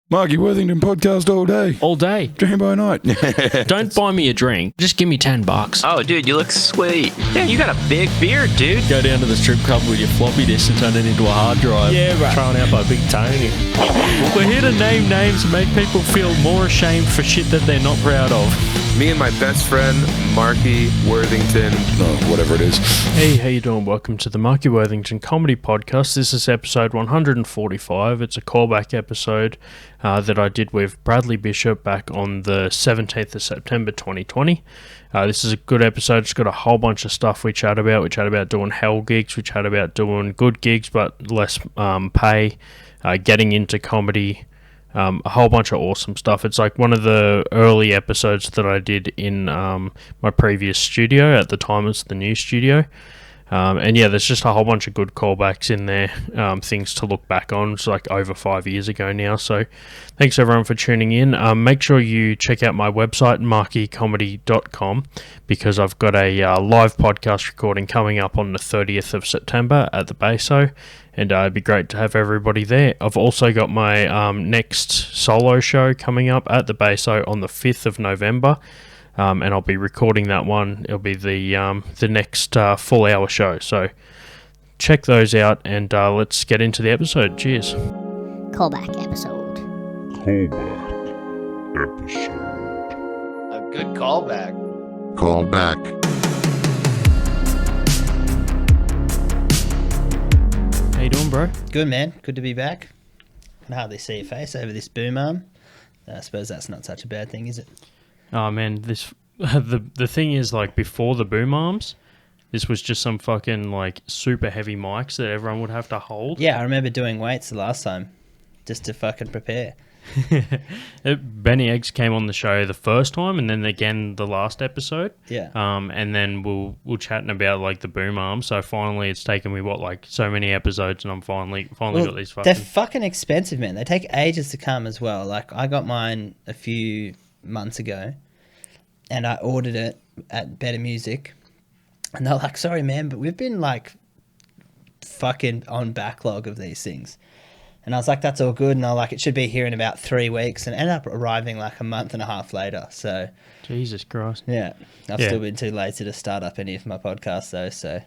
Marky Worthington Podcast all day. All day. Dream by night. Don't buy me a drink. Just give me $10. Oh, dude, you look sweet. Yeah, you got a big beard, dude. Go down to the strip club with your floppy disk and turn it into a hard drive. Yeah, right. Thrown out by Big Tony. We're here to name names and make people feel more ashamed for shit that they're not proud of. Me and my best friend, Marky Worthington. Whatever it is. Hey, how you doing? Welcome to the Marky Worthington Comedy Podcast. This is episode 145. It's a callback episode that I did with Bradley Bishop back on the 17th of September 2020. This is a good episode. It's got a whole bunch of stuff we chat about. We chat about doing hell gigs. We chat about doing good gigs but less pay, getting into comedy, a whole bunch of awesome stuff. It's like one of the early episodes that I did in my previous studio. At the time, it's the new studio. And yeah, there's just a whole bunch of good callbacks in there, things to look back on. It's like over 5 years ago now. So thanks everyone for tuning in. Make sure you check out my website, markycomedy.com, because I've got a live podcast recording coming up on the 30th of September at the Baso. And it'd be great to have everybody there. I've also got my next solo show coming up at the Baso on the 5th of November. And I'll be recording that one. It'll be the next full hour show. So check those out and let's get into the episode. Cheers. Callback episode. A good callback. How you doing, bro? Good, man. Good to be back. I can hardly see your face over this boom arm. I suppose that's not such a bad thing, is it? Oh man, this the thing is, like, before the boom arms, this was just some fucking like super heavy mics that everyone would have to hold. Yeah, I remember doing weights the last time just to fucking prepare. Benny Eggs came on the show the first time and then again the last episode. Yeah. And then we'll chatting about like the boom arms. So finally it's taken me so many episodes and I'm finally got these fucking... They're fucking expensive, man. They take ages to come as well. Like, I got mine a few months ago and I ordered it at Better Music and they're like, sorry man, but we've been like fucking on backlog of these things. And I was like, that's all good. And I like, it should be here in about 3 weeks, and ended up arriving like a month and a half later. So Jesus Christ. yeah, I've still been too lazy to start up any of my podcasts though. So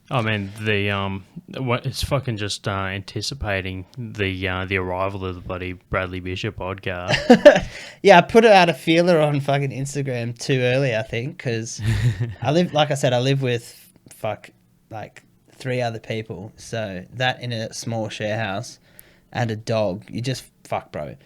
I mean, it's fucking just anticipating the arrival of the bloody Bradley Bishop podcast. yeah, I put it out a feeler on fucking Instagram too early, I think, because I live with like 3 other people. So that in a small share house and a dog, you just fuck, bro.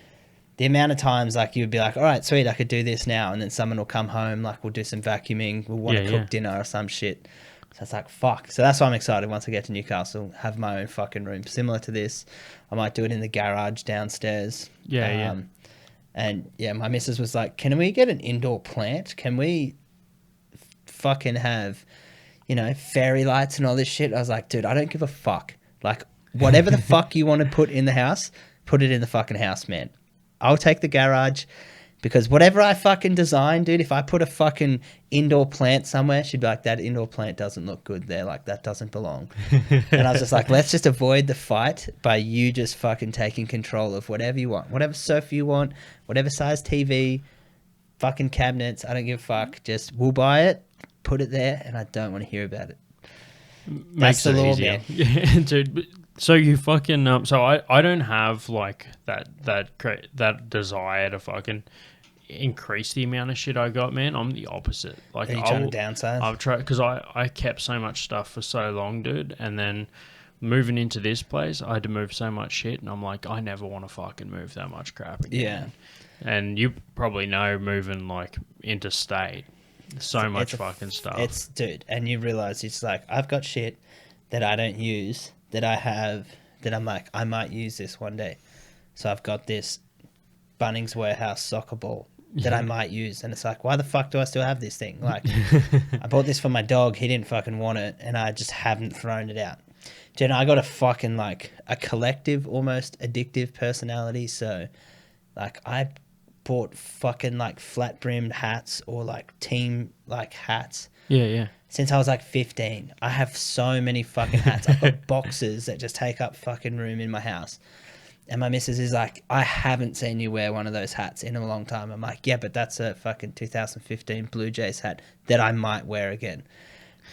The amount of times like you'd be like, all right, sweet, I could do this now, and then someone will come home, like we'll do some vacuuming, we'll want to cook dinner or some shit. So it's like, fuck. So that's why I'm excited once I get to Newcastle, have my own fucking room. Similar to this, I might do it in the garage downstairs. Yeah. And yeah, my missus was like, can we get an indoor plant? Can we fucking have, fairy lights and all this shit? I was like, dude, I don't give a fuck. Like, whatever the fuck you want to put in the house, put it in the fucking house, man. I'll take the garage. Because whatever I fucking design, dude, if I put a fucking indoor plant somewhere, she'd be like, that indoor plant doesn't look good there. Like, that doesn't belong. And I was just like, let's just avoid the fight by you just fucking taking control of whatever you want. Whatever sofa you want, whatever size TV, fucking cabinets, I don't give a fuck. Just, we'll buy it, put it there, and I don't want to hear about it. Makes it easier. Yeah, dude. So you fucking... so I don't have, like, that desire to fucking... increase the amount of shit I got, man. I'm the opposite. Like, are you trying to downsize? I've tried, because I kept so much stuff for so long, dude, and then moving into this place, I had to move so much shit, and I'm like, I never want to fucking move that much crap again. Yeah. And you probably know, moving like interstate, so much fucking stuff. Dude, and you realize it's like, I've got shit that I don't use, that I have, that I'm like, I might use this one day. So I've got this Bunnings Warehouse soccer ball that I might use, and it's like, why the fuck do I still have this thing? Like, I bought this for my dog, he didn't fucking want it, and I just haven't thrown it out. Jen, I got a fucking like a collective, almost addictive personality, so like I bought fucking like flat brimmed hats or like team like hats. Yeah. Since I was like 15. I have so many fucking hats. I've got boxes that just take up fucking room in my house. And my missus is like, I haven't seen you wear one of those hats in a long time. I'm like, yeah, but that's a fucking 2015 Blue Jays hat that I might wear again.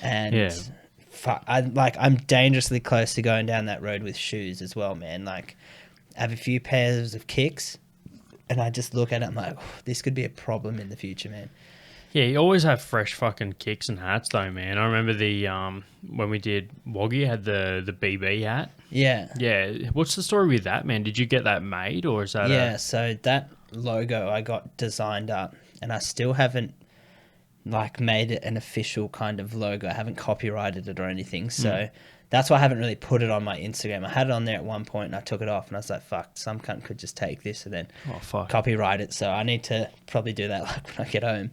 And I'm dangerously close to going down that road with shoes as well, man. Like, I have a few pairs of kicks, and I just look at it, I'm like, this could be a problem in the future, man. Yeah, you always have fresh fucking kicks and hats though, man. I remember the when we did Woggy had the BB hat. Yeah. Yeah. What's the story with that, man? Did you get that made, or is that so that logo I got designed up, and I still haven't like made it an official kind of logo. I haven't copyrighted it or anything. So that's why I haven't really put it on my Instagram. I had it on there at one point and I took it off and I was like, fuck, some cunt could just take this and then copyright it. So I need to probably do that like when I get home.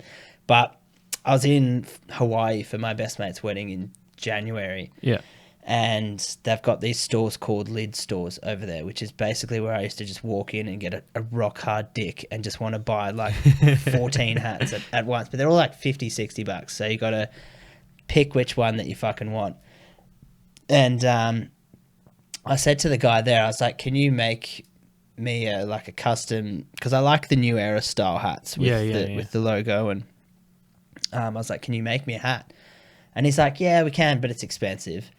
But I was in Hawaii for my best mate's wedding in January. Yeah. And they've got these stores called lid stores over there, which is basically where I used to just walk in and get a rock hard dick and just want to buy like 14 hats at once. But they're all like $50, $60. So you got to pick which one that you fucking want. And I said to the guy there, I was like, can you make me a custom, because I like the New Era style hats with the logo. And I was like, can you make me a hat? And he's like, yeah, we can, but it's expensive.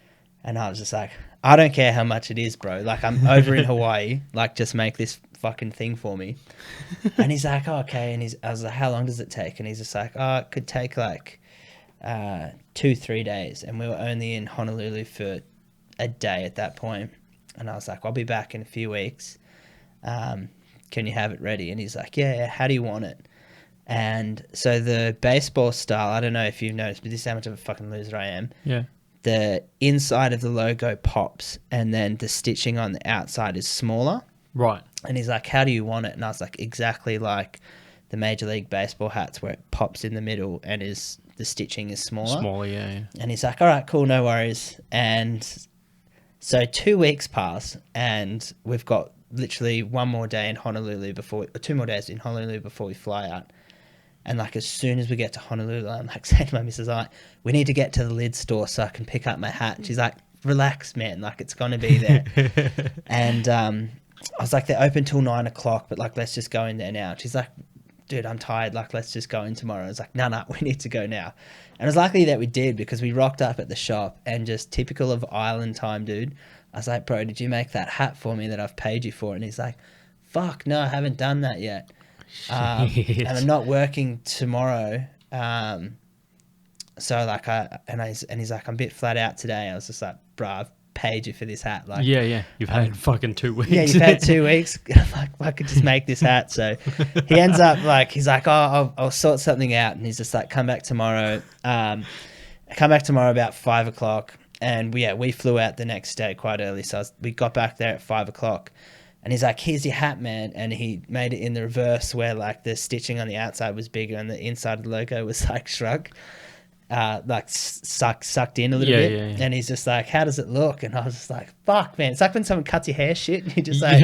And I was just like, I don't care how much it is, bro. Like, I'm over in Hawaii. Like, just make this fucking thing for me. And he's like, oh, okay. And I was like, how long does it take? And he's just like, oh, it could take like 2-3 days. And we were only in Honolulu for a day at that point. And I was like, I'll be back in a few weeks. Can you have it ready? And he's like, yeah, how do you want it? And so the baseball style, I don't know if you've noticed, but this is how much of a fucking loser I am. Yeah. The inside of the logo pops and then the stitching on the outside is smaller. Right. And he's like, how do you want it? And I was like, exactly like the Major League Baseball hats where it pops in the middle and the stitching is smaller. Smaller, yeah. And he's like, all right, cool, no worries. And so 2 weeks pass and we've got literally 2 more days in Honolulu before we fly out. And like as soon as we get to Honolulu, I'm like saying to my missus, like, we need to get to the lid store so I can pick up my hat. And she's like, relax, man, like it's gonna be there. And I was like, they're open till 9 o'clock, but like let's just go in there now. And she's like, dude, I'm tired, like let's just go in tomorrow. I was like, no, we need to go now. And it was lucky that we did, because we rocked up at the shop and just typical of island time, dude. I was like, bro, did you make that hat for me that I've paid you for? And he's like, fuck, no, I haven't done that yet. And I'm not working tomorrow. So like he's like, I'm a bit flat out today. I was just like, bro, I've paid you for this hat. Like, yeah. You've had fucking 2 weeks. Yeah, you've had 2 weeks. I'm like, I could just make this hat. So he ends up like, he's like, oh, I'll sort something out. And he's just like, come back tomorrow. Come back tomorrow about 5 o'clock. And we flew out the next day quite early. So we got back there at 5 o'clock. And he's like, here's your hat, man. And he made it in the reverse where like the stitching on the outside was bigger and the inside of the logo was like shrunk, like sucked in a little bit. Yeah. And he's just like, how does it look? And I was just like, fuck, man. It's like when someone cuts your hair shit and you're just like,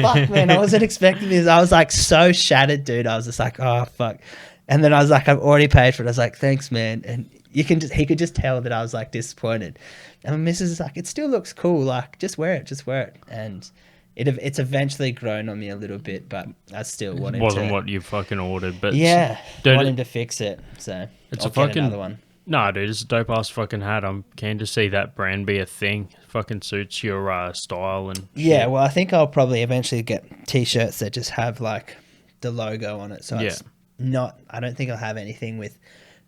fuck, man, I wasn't expecting this. I was like so shattered, dude. I was just like, oh, fuck. And then I was like, I've already paid for it. I was like, thanks, man. And he could just tell that I was like disappointed. And my missus is like, it still looks cool. Like, just wear it. And it's eventually grown on me a little bit, but I still want him to... It wasn't what you fucking ordered, but... Yeah, I want him to fix it, so I'll get another one. No, dude, it's a dope-ass fucking hat. I'm keen to see that brand be a thing. Fucking suits your style and shit. Yeah, well, I think I'll probably eventually get T-shirts that just have, like, the logo on it, so it's not... I don't think I'll have anything with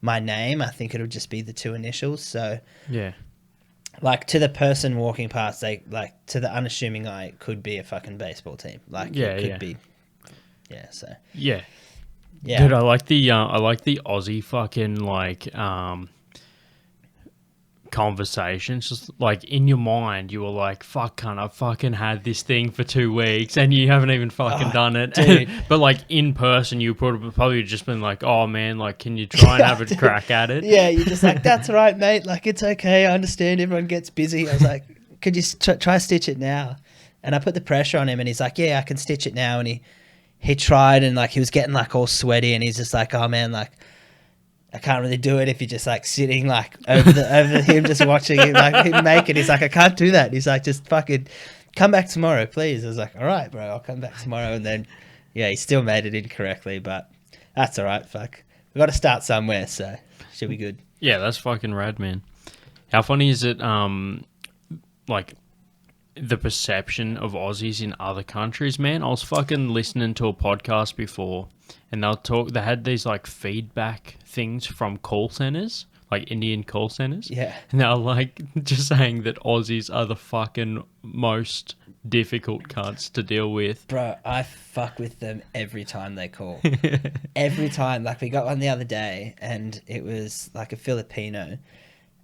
my name. I think it'll just be the 2 initials, so... Yeah. Like, to the person walking past, to the unassuming eye, it could be a fucking baseball team. Like, it could be. Yeah, so. Yeah. Yeah. Dude, I like the Aussie fucking, like, conversations. Just, like, in your mind, you were like, fuck, cunt, I've fucking had this thing for 2 weeks, and you haven't even fucking done it. Dude. But, like, in person, you probably just been like, oh, man, like, can you try and have a crack at it? Yeah, you're just like, that's right, mate. Like, it's okay. I understand everyone gets busy. I was like, could you try stitch it now? And I put the pressure on him, and he's like, yeah, I can stitch it now. And he tried, and, like, he was getting, like, all sweaty, and he's just like, oh, man, like, I can't really do it if you're just like sitting like over him just watching him like him make it. He's like, I can't do that. He's like, just fucking come back tomorrow, please. I was like, all right, bro, I'll come back tomorrow. And then, yeah, he still made it incorrectly, but that's all right. Fuck. We got to start somewhere, so should be good. Yeah, that's fucking rad, man. How funny is it, like, the perception of Aussies in other countries, man? I was fucking listening to a podcast before, and they had these, like, feedback things from call centers, like Indian call centers. Yeah. And they were, like, just saying that Aussies are the fucking most difficult cunts to deal with. Bro, I fuck with them every time they call. Every time. Like, we got one the other day, and it was, like, a Filipino,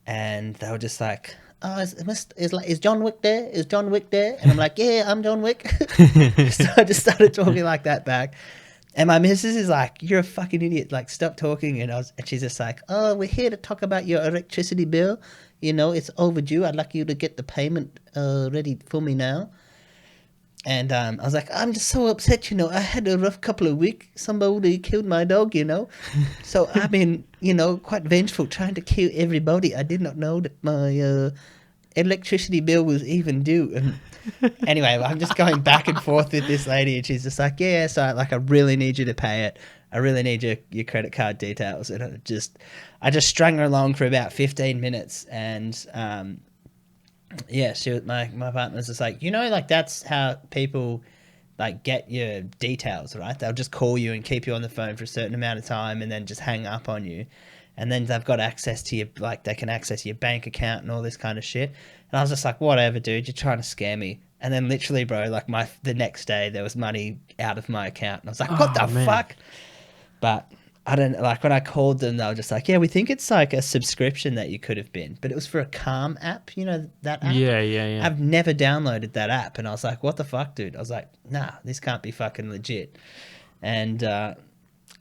and they were just like, oh, is John Wick there? Is John Wick there? And I'm like, yeah, I'm John Wick. So I just started talking like that back. And my missus is like, you're a fucking idiot. Like, stop talking. And she's just like, oh, we're here to talk about your electricity bill. You know, it's overdue. I'd like you to get the payment ready for me now. And I was like, I'm just so upset, you know. I had a rough couple of weeks. Somebody killed my dog, you know. So I've been, you know, quite vengeful, trying to kill everybody. I did not know that my electricity bill was even due. And anyway, I'm just going back and forth with this lady, and she's just like, yeah, so I really need you to pay it. I really need your credit card details. And I just strung her along for about 15 minutes, and yeah, my partner's just like, you know, like, that's how people, like, get your details, right? They'll just call you and keep you on the phone for a certain amount of time and then just hang up on you. And then they've got access to they can access your bank account and all this kind of shit. And I was just like, whatever, dude, you're trying to scare me. And then literally, bro, like, the next day there was money out of my account. And I was like, what the fuck? But I don't, like, when I called them, they were just like, yeah, we think it's like a subscription that you could have been. But it was for a Calm app, you know, that app? Yeah. I've never downloaded that app. And I was like, what the fuck, dude? I was like, nah, this can't be fucking legit. And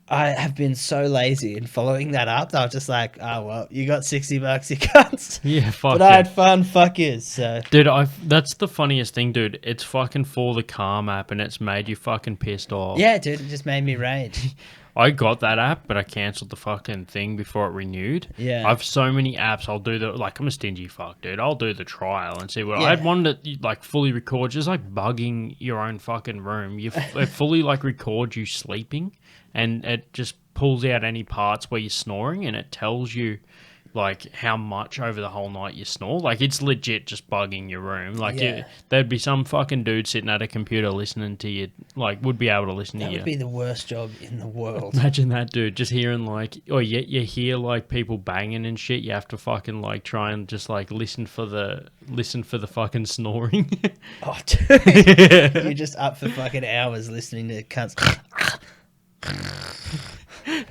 I have been so lazy in following that up. I was just like, oh, well, you got $60, you cunts. Yeah, fuck But I had fun, fuck yous. So. Dude, that's the funniest thing, dude. It's fucking for the Calm app, and it's made you fucking pissed off. Yeah, dude, it just made me rage. I got that app, but I cancelled the fucking thing before it renewed. Yeah. I have so many apps. I'll do I'm a stingy fuck, dude. I'll do the trial and see what. Yeah. I had one that like fully records, just like bugging your own fucking room. It fully like records you sleeping, and it just pulls out any parts where you're snoring, and it tells you like how much over the whole night you snore. Like, it's legit just bugging your room. Like, Yeah. there'd be some fucking dude sitting at a computer listening to you, like, would be able to listen to That you. would be the worst job in the world. Imagine that, dude. Just hearing like, or you hear like people banging and shit. You have to fucking like try and just like listen for the fucking snoring. Oh, dude. You're just up for fucking hours listening to cunts.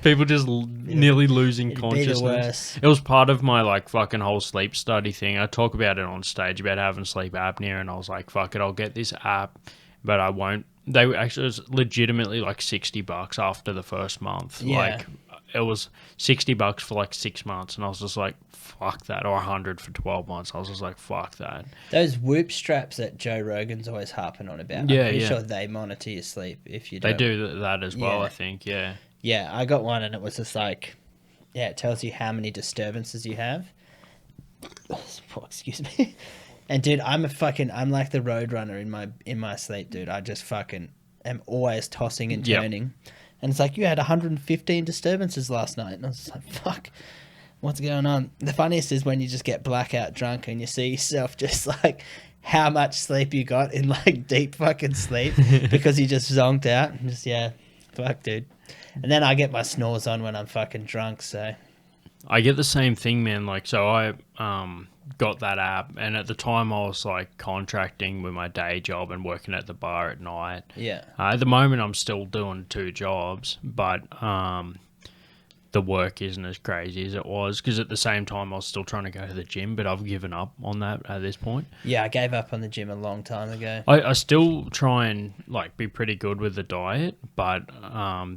People just nearly losing It'd be the consciousness. worst. It was part of my like fucking whole sleep study thing. I talk about it on stage about having sleep apnea, and I was like, fuck it, I'll get this app, but I won't. They actually, it was legitimately like $60 after the first month. Yeah. Like, it was $60 for like 6 months, and I was just like, fuck that. Or 100 for 12 months. I was just like, fuck that. Those Whoop straps that Joe Rogan's always harping on about. Yeah, I'm pretty yeah. sure they monitor your sleep if you They don't. do that as well, Yeah. I think. Yeah. Yeah, I got one, and it was just like, yeah, it tells you how many disturbances you have. Oh, excuse me. And dude, I'm like the road runner in my sleep, dude. I just fucking am always tossing and Yep. turning. And it's like, you had 115 disturbances last night. And I was just like, fuck, what's going on? The funniest is when you just get blackout drunk and you see yourself just like how much sleep you got in like deep fucking sleep because you just zonked out. And just, yeah, fuck, dude. And then I get my snores on when I'm fucking drunk, so. I get the same thing, man. Like, so I got that app, and at the time I was like contracting with my day job and working at the bar at night. Yeah. At the moment, I'm still doing 2 jobs, but the work isn't as crazy as it was, because at the same time I was still trying to go to the gym, but I've given up on that at this point. Yeah, I gave up on the gym a long time ago. I still try and like be pretty good with the diet, but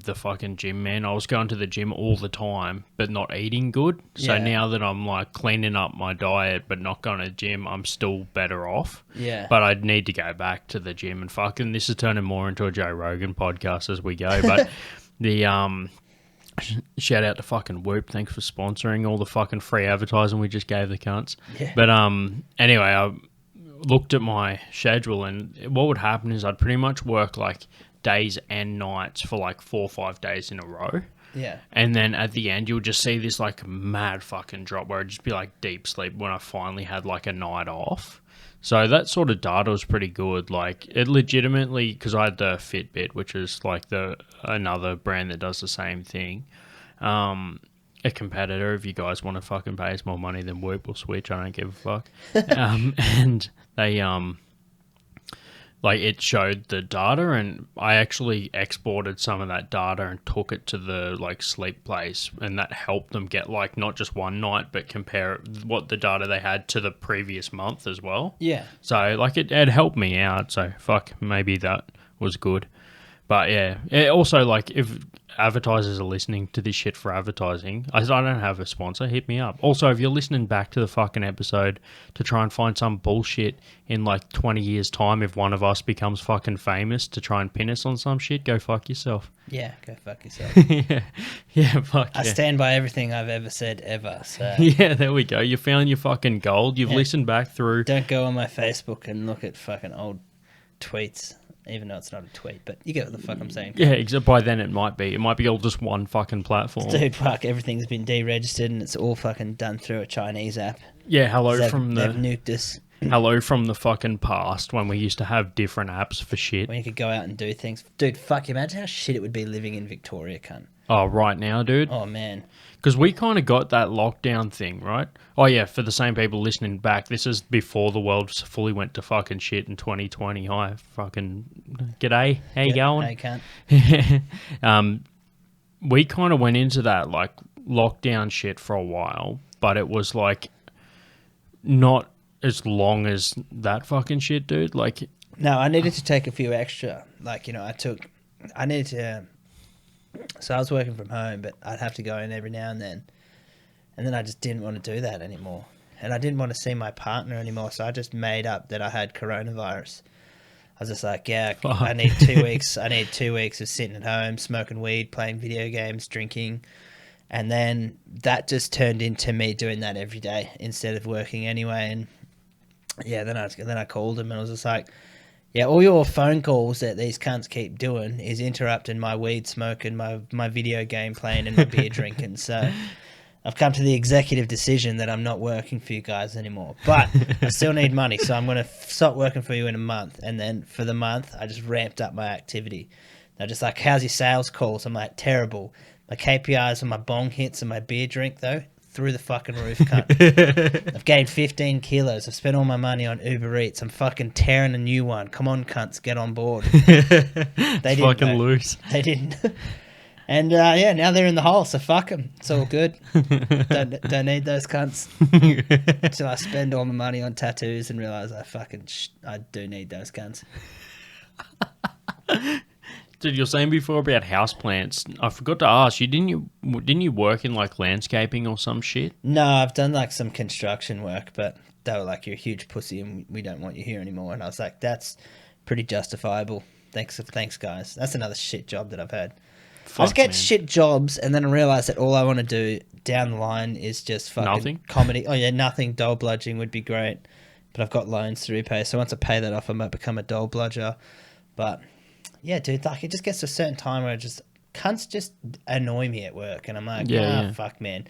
the fucking gym, man, I was going to the gym all the time but not eating good. So Yeah. now that I'm like cleaning up my diet but not going to the gym, I'm still better off. Yeah. But I'd need to go back to the gym, and fucking this is turning more into a Joe Rogan podcast as we go. But the shout out to fucking Whoop. Thanks for sponsoring all the fucking free advertising we just gave the cunts. Yeah. But anyway, looked at my schedule, and what would happen is I'd pretty much work like days and nights for like 4 or 5 days in a row. Yeah. And then at the end, you'll just see this like mad fucking drop where it'd just be like deep sleep when I finally had like a night off. So that sort of data was pretty good. Like it legitimately, because I had the Fitbit, which is like another brand that does the same thing. A competitor, if you guys want to fucking pay us more money than Whoop or Switch, I don't give a fuck. And they like it showed the data, and I actually exported some of that data and took it to the like sleep place, and that helped them get like not just one night, but compare what the data they had to the previous month as well. Yeah. So like it helped me out. So fuck, maybe that was good. But yeah, it also like if advertisers are listening to this shit for advertising, I don't have a sponsor, hit me up. Also, if you're listening back to the fucking episode to try and find some bullshit in like 20 years time, if one of us becomes fucking famous to try and pin us on some shit, go fuck yourself. Yeah, go fuck yourself. yeah, fuck I stand by everything I've ever said ever. So yeah, there we go. You found your fucking gold. You've listened back through. don't go on my Facebook and look at fucking old tweets. Even though it's not a tweet, but you get what the fuck I'm saying. Yeah, except by then it might be. It might be all just one fucking platform. Dude, fuck, everything's been deregistered and it's all fucking done through a Chinese app. Yeah, They've nuked us. hello from the fucking past when we used to have different apps for shit. When you could go out and do things. Dude, fuck, imagine how shit it would be living in Victoria, cunt. Oh, right now, dude. Oh, man. Because we kind of got that lockdown thing, right? Oh, yeah, for the same people listening back, this is before the world fully went to fucking shit in 2020. Hi, fucking g'day. How you going? Hey, cunt. We kind of went into that, like, lockdown shit for a while, but it was, like, not as long as that fucking shit, dude. Like, No, I needed to take a few extra. Like, you know, I needed to... So I was working from home, but I'd have to go in every now and then. And then I just didn't want to do that anymore. And I didn't want to see my partner anymore, so I just made up that I had coronavirus. I was just like, yeah, Fuck. I need 2 weeks. I need 2 weeks of sitting at home, smoking weed, playing video games, drinking. And then that just turned into me doing that every day instead of working anyway. And yeah, then I called him and I was just like, yeah, all your phone calls that these cunts keep doing is interrupting my weed smoking, my video game playing, and my beer drinking. So I've come to the executive decision that I'm not working for you guys anymore. But I still need money, so I'm going to stop working for you in a month. And then for the month, I just ramped up my activity. They're just like, how's your sales calls? I'm like, terrible. My KPIs and my bong hits and my beer drink, though, through the fucking roof, cunt. I've gained 15 kilos. I've spent all my money on Uber Eats. I'm fucking tearing a new one. Come on, cunts, get on board. They didn't fucking know. loose. They didn't. And yeah, now they're in the hole, so fuck them. It's all good. don't need those cunts. Until I spend all my money on tattoos and realise I do need those cunts. Dude, you were saying before about houseplants. I forgot to ask you, didn't you work in like landscaping or some shit? No, I've done like some construction work, but they were like, you're a huge pussy and we don't want you here anymore. And I was like, that's pretty justifiable. Thanks guys. That's another shit job that I've had. I just get shit jobs and then I realise that all I want to do down the line is just fucking Nothing? comedy. Oh yeah, nothing. Dole bludging would be great. But I've got loans to repay. So once I pay that off, I might become a dole bludger. But yeah, dude, like it just gets to a certain time where cunts just annoy me at work. And I'm like, fuck, man.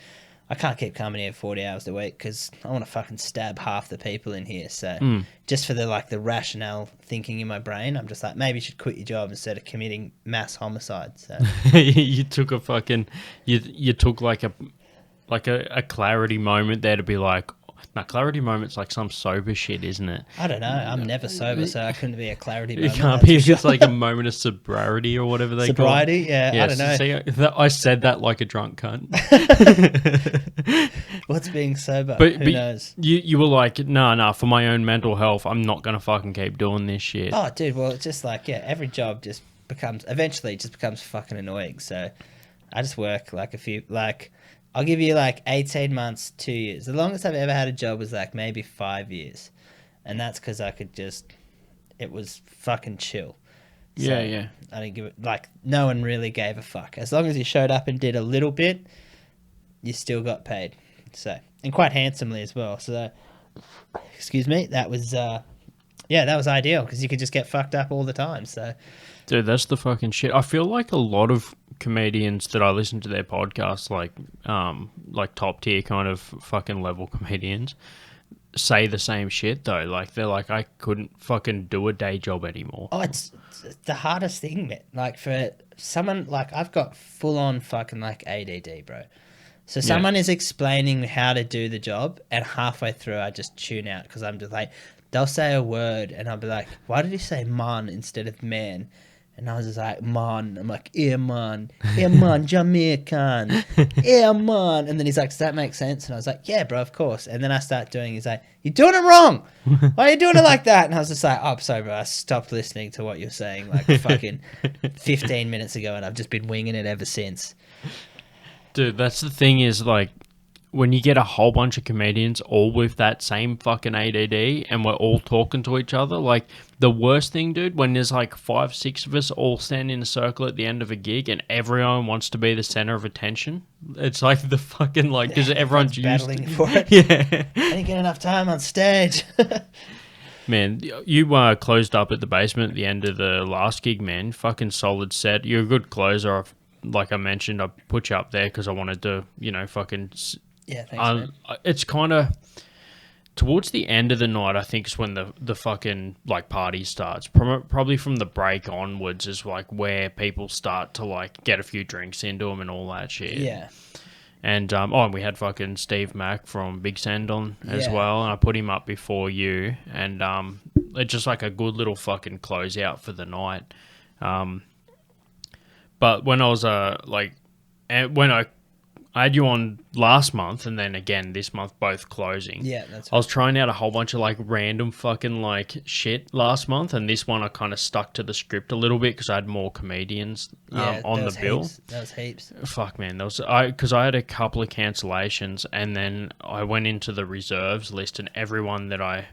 I can't keep coming here 40 hours a week because I want to fucking stab half the people in here. So just for the rationale thinking in my brain, I'm just like, maybe you should quit your job instead of committing mass homicide. So you took a fucking, you took like a clarity moment there to be like, now clarity moment's like some sober shit, isn't it? I don't know. I'm never sober, so I couldn't be a clarity It moment. can't be just like a moment of sobriety or whatever they Sobriety? call it. Yeah, I don't know. See, I said that like a drunk cunt. What's being sober? But Who knows? You were like, nah, for my own mental health, I'm not going to fucking keep doing this shit. Oh, dude, well, it's just like, yeah, every job eventually just becomes fucking annoying. So I just work I'll give you like 18 months, 2 years. The longest I've ever had a job was like maybe 5 years. And that's because it was fucking chill. So Yeah. I didn't give it, like, no one really gave a fuck. As long as you showed up and did a little bit, you still got paid. So, and quite handsomely as well. So, excuse me, that was Yeah, that was ideal because you could just get fucked up all the time. So, Dude, that's the fucking shit. I feel like a lot of comedians that I listen to their podcasts, like top tier kind of fucking level comedians, say the same shit though. Like they're like, I couldn't fucking do a day job anymore. oh, it's the hardest thing, man. Like for someone like I've got full on fucking like ADD, bro. So someone is explaining how to do the job, and halfway through I just tune out because I'm just like, they'll say a word, and I'll be like, why did he say man instead of man? And I was just like, man. I'm like, yeah, man, Jamaican, yeah, man. And then he's like, does that make sense? And I was like, yeah, bro, of course. And then I start doing, he's like, you're doing it wrong. Why are you doing it like that? And I was just like, oh, I'm sorry, bro. I stopped listening to what you're saying like fucking 15 minutes ago, and I've just been winging it ever since. Dude, that's the thing is like, when you get a whole bunch of comedians all with that same fucking ADD and we're all talking to each other, like the worst thing, dude, when there's like 5, 6 of us all standing in a circle at the end of a gig and everyone wants to be the center of attention. It's like the fucking like, because everyone's battling used for it. Yeah. I didn't get enough time on stage. Man, you closed up at the basement at the end of the last gig, man. Fucking solid set. You're a good closer. Like I mentioned, I put you up there because I wanted to, fucking... Yeah, thanks, man. It's kind of towards the end of the night. I think is when the fucking like party starts. Probably from the break onwards is like where people start to like get a few drinks into them and all that shit. Yeah. And and we had fucking Steve Mack from Big Send on as Yeah. well, and I put him up before you, and it's just like a good little fucking closeout for the night. But when I was when I had you on last month and then again this month, both closing. Yeah, that's I was trying out a whole bunch of like random fucking like shit last month, and this one I kind of stuck to the script a little bit because I had more comedians on the bill. That was heaps. Fuck, man, because I had a couple of cancellations, and then I went into the reserves list, and everyone that I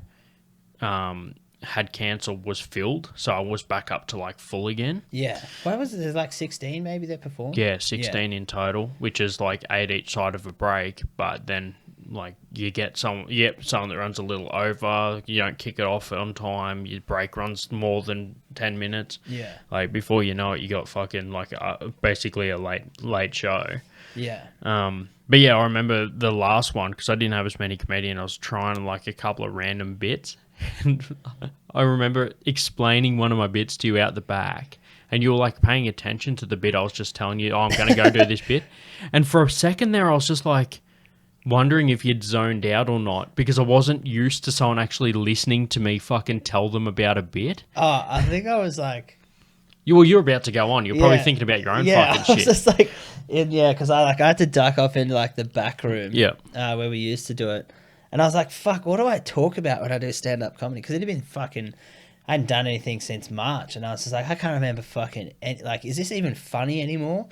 had cancelled was filled, so I was back up to like full again. Yeah. What was it? There's like 16 maybe that performed? Yeah, 16 in total, which is like 8 each side of a break, but then like you get someone that runs a little over, you don't kick it off on time, your break runs more than 10 minutes. Yeah. Like before you know it, you got fucking like basically a late show. Yeah. But yeah, I remember the last one because I didn't have as many comedians. I was trying like a couple of random bits, and I remember explaining one of my bits to you out the back, and you were like paying attention to the bit I was just telling you, oh, I'm going to go do this bit. And for a second there, I was just like wondering if you'd zoned out or not, because I wasn't used to someone actually listening to me fucking tell them about a bit. Oh, I think I was like... You were about to go on. You're probably thinking about your own fucking I was shit. just like... because I had to duck off into like the back room where we used to do it. And I was like, fuck, what do I talk about when I do stand-up comedy? Because it had been fucking... I hadn't done anything since March. And I was just like, I can't remember fucking... Like, is this even funny anymore?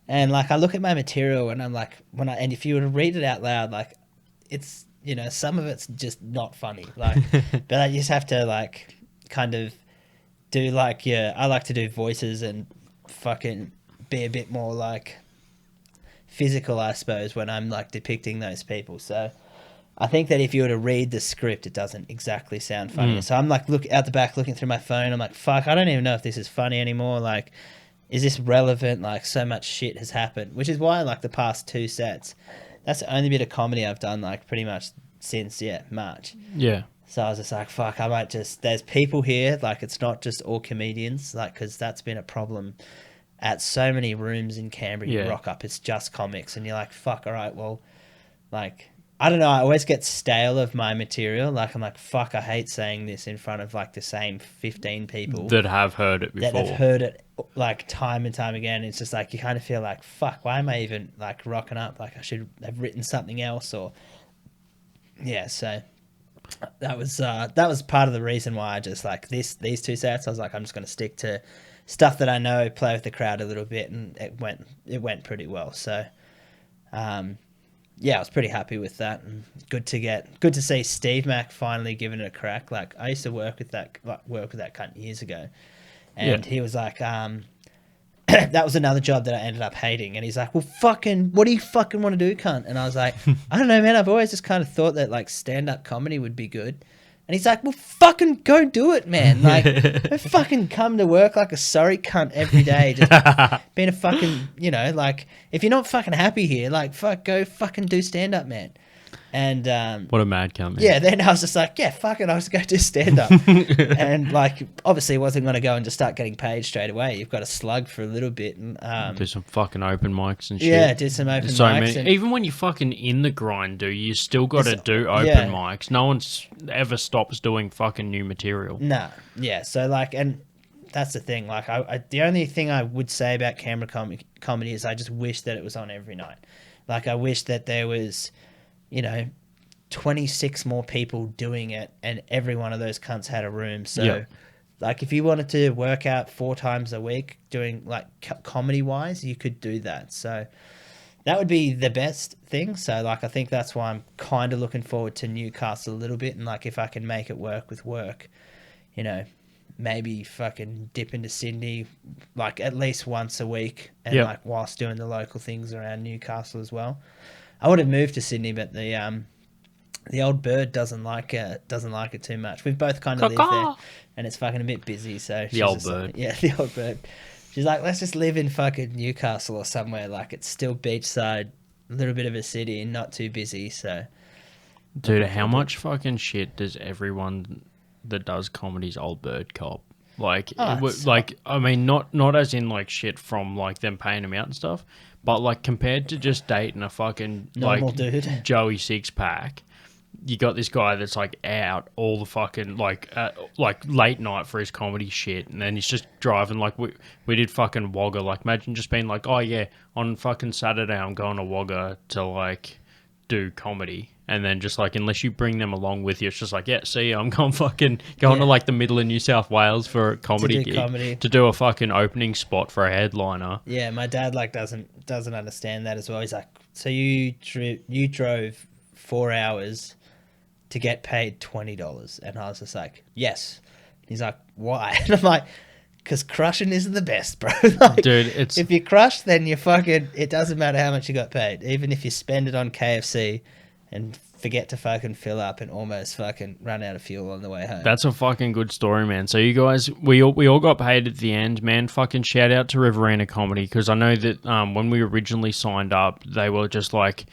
And like, I look at my material and I'm like... And if you were to read it out loud, like, it's... some of it's just not funny. Like, but I just have to like kind of do like... Yeah, I like to do voices and fucking be a bit more like physical, I suppose, when I'm like depicting those people. So... I think that if you were to read the script, it doesn't exactly sound funny. So I'm like, look out the back, looking through my phone. I'm like, fuck, I don't even know if this is funny anymore. Like, is this relevant? Like, so much shit has happened, which is why like the past 2 sets, that's the only bit of comedy I've done like pretty much since March. Yeah. So I was just like, fuck, I might just. There's people here. Like, it's not just all comedians. Like, because that's been a problem at so many rooms in Canberra. You rock up, it's just comics, and you're like, fuck, all right, well, like. I don't know, I always get stale of my material. Like, I'm like, fuck, I hate saying this in front of, like, the same 15 people. That have heard it before. That have heard it, like, time and time again. It's just, like, you kind of feel like, fuck, why am I even, like, rocking up? Like, I should have written something else or... Yeah, so that was part of the reason why I just, like, these 2 sets, I was like, I'm just going to stick to stuff that I know, play with the crowd a little bit, and it went pretty well. So, yeah, I was pretty happy with that, and good to see Steve Mack finally giving it a crack. Like, I used to work with that cunt years ago, and he was like, that was another job that I ended up hating, and he's like, well, fucking, what do you fucking want to do, cunt? And I was like, I don't know, man. I've always just kind of thought that like stand-up comedy would be good, And he's like, well, fucking go do it, man. Like, don't fucking come to work like a sorry cunt every day. Just being a fucking, you know, like, if you're not fucking happy here, like, go fucking do stand-up, man. And what a mad cunt, man. yeah, then I was just like, yeah, fuck it, I'll just go do stand-up. And, like, obviously wasn't going to go and just start getting paid straight away. You've got to slug for a little bit. And, do some fucking open mics and shit. yeah, did some open mics. And, even when you're fucking in the grind, dude, you still got to do open yeah. mics. No one's ever stops doing fucking new material. nah, yeah, so, like, and that's the thing. Like, I the only thing I would say about Canberra comedy is I just wish that it was on every night. Like, I wish that there was, you know, 26 more people doing it and every one of those cunts had a room. So, yeah. like, if you wanted to work out 4 times a week doing, like, comedy-wise, you could do that. So, that would be the best thing. So, like, I think that's why I'm kind of looking forward to Newcastle a little bit. And, like, if I can make it work with work, you know, maybe fucking dip into Sydney, like, at least once a week. And, yep. like, whilst doing the local things around Newcastle as well. I would have moved to Sydney, but the old bird doesn't like it too much. We've both kind of lived there, and it's fucking a bit busy. So the old bird, yeah, the old bird. She's like, let's just live in fucking Newcastle or somewhere. Like, it's still beachside, a little bit of a city, and not too busy. So, dude, how much fucking shit does everyone that does comedy's old bird cop? Like, I mean, not as in like shit from like them paying them out and stuff, but like compared to just dating a fucking normal like dude, Joey 6-pack. You got this guy that's like out all the fucking like late night for his comedy shit, and then he's just driving like we did fucking Wagga. Like, imagine just being like, oh yeah, on fucking Saturday I'm going to Wagga to like do comedy, and then just like unless you bring them along with you, it's just like, yeah, see you, I'm going to like the middle of New South Wales for a comedy gig to do a fucking opening spot for a headliner. Yeah, my dad like doesn't understand that as well. He's like, so you drove 4 hours to get paid $20, and I was just like, yes. He's like, why? And I'm like, because crushing isn't the best, bro. Like, dude, it's if you crush, then you fucking, it doesn't matter how much you got paid, even if you spend it on KFC and forget to fucking fill up and almost fucking run out of fuel on the way home. That's a fucking good story, man. So you guys, we all got paid at the end, man. Fucking shout out to Riverina Comedy, because I know that when we originally signed up, they were just like,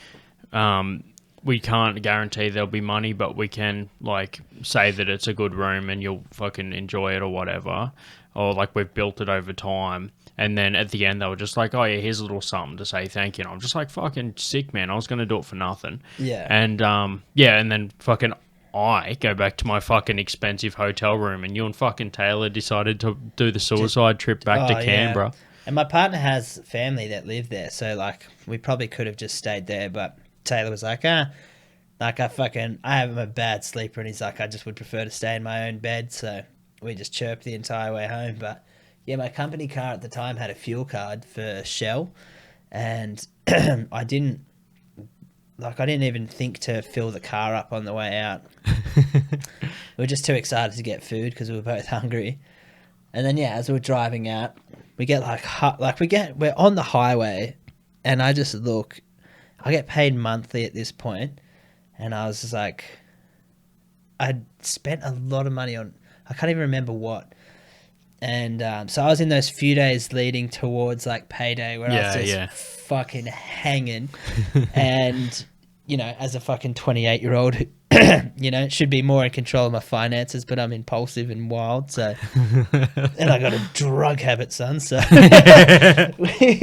we can't guarantee there'll be money, but we can like say that it's a good room and you'll fucking enjoy it or whatever, or like we've built it over time. And then at the end they were just like, oh yeah, here's a little something to say thank you. And I'm just like, fucking sick, man. I was going to do it for nothing. Yeah. And yeah, and then fucking I go back to my fucking expensive hotel room, and you and fucking Taylor decided to do the suicide trip back to Canberra. Yeah. And my partner has family that live there, so like we probably could have just stayed there, but Taylor was like, like I am a bad sleeper, and he's like, I just would prefer to stay in my own bed, so we just chirped the entire way home. But yeah, my company car at the time had a fuel card for Shell, and I didn't even think to fill the car up on the way out. We were just too excited to get food because we were both hungry. And then yeah, as we were driving out, we get we're on the highway, and I just look. I get paid monthly at this point, and I was just like, I'd spent a lot of money on, I can't even remember what. And so I was in those few days leading towards like payday where I was just fucking hanging. And, you know, as a fucking 28-year-old, you know, should be more in control of my finances, but I'm impulsive and wild. So, and I got a drug habit, son. So we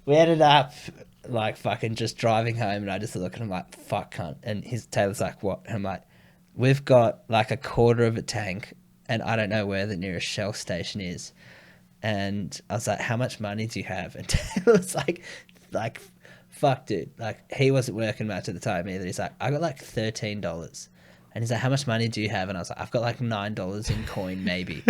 ended up like fucking just driving home, and I just look at him like, fuck cunt. And Taylor's like, what? And I'm like, we've got like a quarter of a tank, and I don't know where the nearest Shell station is. And I was like, how much money do you have? And Taylor was like, fuck, dude. Like, he wasn't working much at the time either. He's like, I got like $13. And he's like, how much money do you have? And I was like, I've got like $9 in coin, maybe.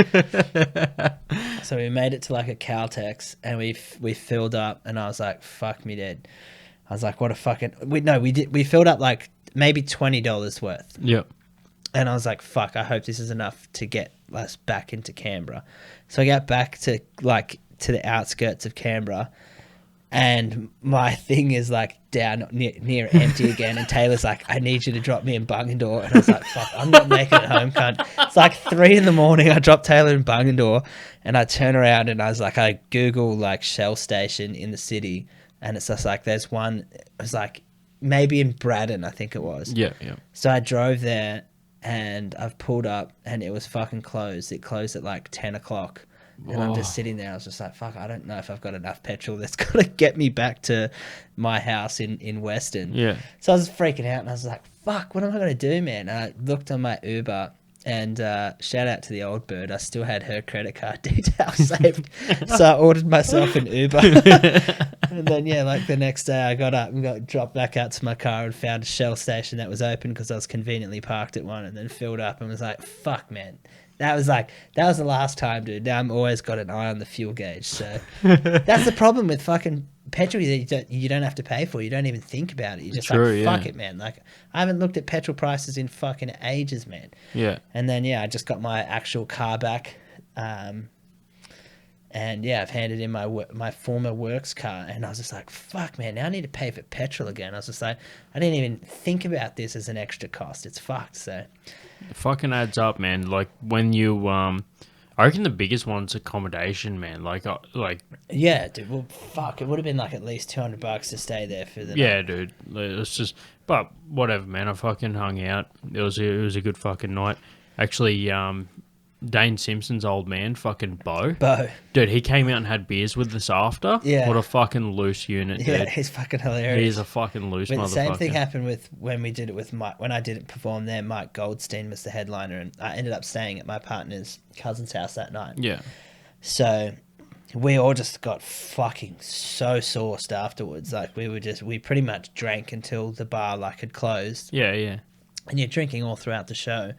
So we made it to like a Caltex, and we filled up, and I was like, fuck me dead. I was like, what a fucking... We filled up like maybe $20 worth. Yep. And I was like, fuck, I hope this is enough to get us back into Canberra. So I got back to the outskirts of Canberra, And my thing is like down near empty again. And Taylor's like, I need you to drop me in Bungendore. And I was like, fuck, I'm not making it home, cunt. It's like 3 a.m. I dropped Taylor in Bungendore, and I turn around and I was like, I Google like Shell station in the city. And it's just like, there's one, it was like maybe in Braddon, I think it was. Yeah. So I drove there and I've pulled up and it was fucking closed. It closed at like 10 o'clock. And I'm just sitting there. I was just like, fuck, I don't know if I've got enough petrol that's going to get me back to my house in Weston. Yeah. So I was freaking out and I was like, fuck, what am I going to do, man? And I looked on my Uber and shout out to the old bird. I still had her credit card details saved. So I ordered myself an Uber. And then, yeah, like the next day I got up and got dropped back out to my car and found a Shell station that was open because I was conveniently parked at one, and then filled up and was like, fuck, man. That was the last time, dude. Now I'm always got an eye on the fuel gauge. So that's the problem with fucking petrol that you don't have to pay for. You don't even think about it. You just fuck it, man. Like, I haven't looked at petrol prices in fucking ages, man. Yeah. And then, yeah, I just got my actual car back. And yeah, I've handed in my former works car, and I was just like, fuck, man, now I need to pay for petrol again. I was just like, I didn't even think about this as an extra cost. It's fucked. So it fucking adds up, man. Like when you, I reckon the biggest one's accommodation, man. Like, yeah, dude. Well, fuck, it would have been like at least $200 to stay there for the yeah, night. dude. It's just, but whatever, man. I fucking hung out. It was a good fucking night. Actually, Dane Simpson's old man, fucking Bo. Dude, he came out and had beers with us after. Yeah. What a fucking loose unit, dude. Yeah, he's fucking hilarious. He's a fucking loose motherfucker. The same thing happened with when we did it with Mike. When I didn't perform there, Mike Goldstein was the headliner, and I ended up staying at my partner's cousin's house that night. Yeah. So we all just got fucking so sauced afterwards. Like, we pretty much drank until the bar like had closed. Yeah. And you're drinking all throughout the show.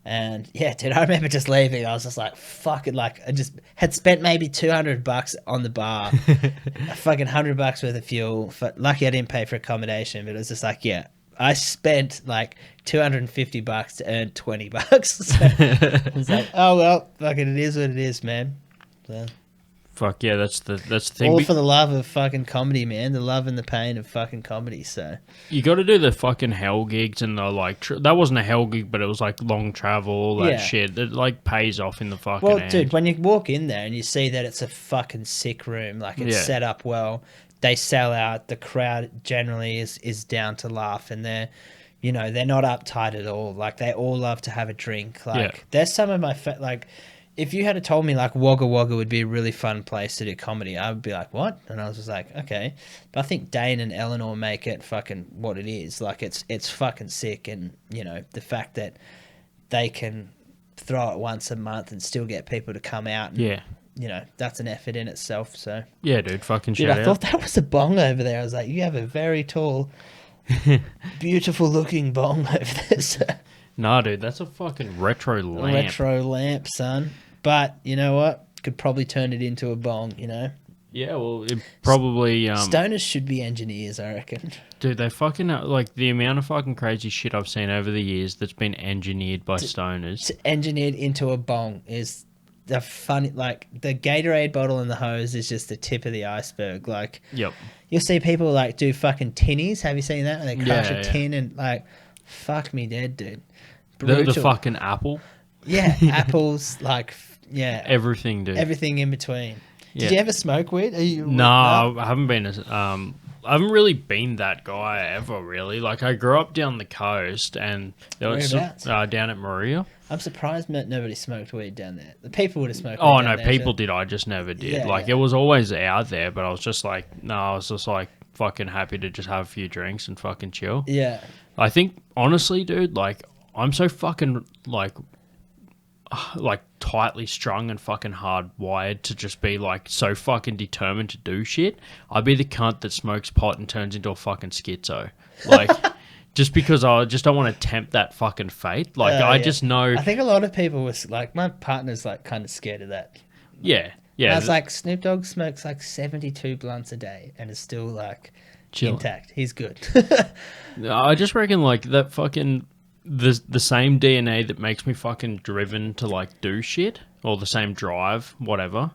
And yeah, dude, I remember just leaving. I was just like, fuck it. Like, I just had spent maybe $200 on the bar, a fucking $100 worth of fuel. Lucky I didn't pay for accommodation, but it was just like, yeah, I spent like $250 to earn $20. So I was like, oh well, fucking it is what it is, man. So, fuck yeah, that's the thing. All for the love of fucking comedy, man. The love and the pain of fucking comedy. So you got to do the fucking hell gigs and the like. That wasn't a hell gig, but it was like long travel, all that shit. It like pays off in the fucking. Well, end. dude, when you walk in there and you see that it's a fucking sick room, like it's set up well, they sell out. The crowd generally is down to laugh, and they're not uptight at all. Like, they all love to have a drink. Like, there's some of my like. If you had told me like Wagga Wagga would be a really fun place to do comedy, I would be like, what? And I was just like, okay. But I think Dane and Eleanor make it fucking what it is. Like, it's fucking sick. And, the fact that they can throw it once a month and still get people to come out. And, that's an effort in itself. So yeah, dude, fucking dude, shout I out. thought that was a bong over there. I was like, you have a very tall, beautiful looking bong over there, sir. Nah, dude, that's a fucking retro lamp. A retro lamp, son. But you know what? Could probably turn it into a bong, Yeah, well, it probably... Stoners should be engineers, I reckon. Dude, they fucking... Like, the amount of fucking crazy shit I've seen over the years that's been engineered by stoners. Engineered into a bong is the funny... Like, the Gatorade bottle and the hose is just the tip of the iceberg. Like, yep. You'll see people, like, do fucking tinnies. Have you seen that? They crush a tin and, like, fuck me dead, dude. The fucking apple. Yeah, apples, like... Yeah, everything, dude. Everything in between. Did you ever smoke weed? No, I haven't been. I haven't really been that guy ever. Really, like I grew up down the coast, and there was down at Maria. I'm surprised nobody smoked weed down there. The people would have smoked. Oh weed no, down people there, did. I just never did. It was always out there, but I was just like, fucking happy to just have a few drinks and fucking chill. Yeah. I think honestly, dude, like I'm so fucking like tightly strung and fucking hardwired to just be like so fucking determined to do shit. I'd be the cunt that smokes pot and turns into a fucking schizo. Like, just because I just don't want to tempt that fucking fate. Like, I just know. I think a lot of people was like, my partner's like kind of scared of that. Yeah. I was like, Snoop Dogg smokes like 72 blunts a day and is still like intact. He's good. I just reckon like that fucking. The same DNA that makes me fucking driven to like do shit, or the same drive, whatever,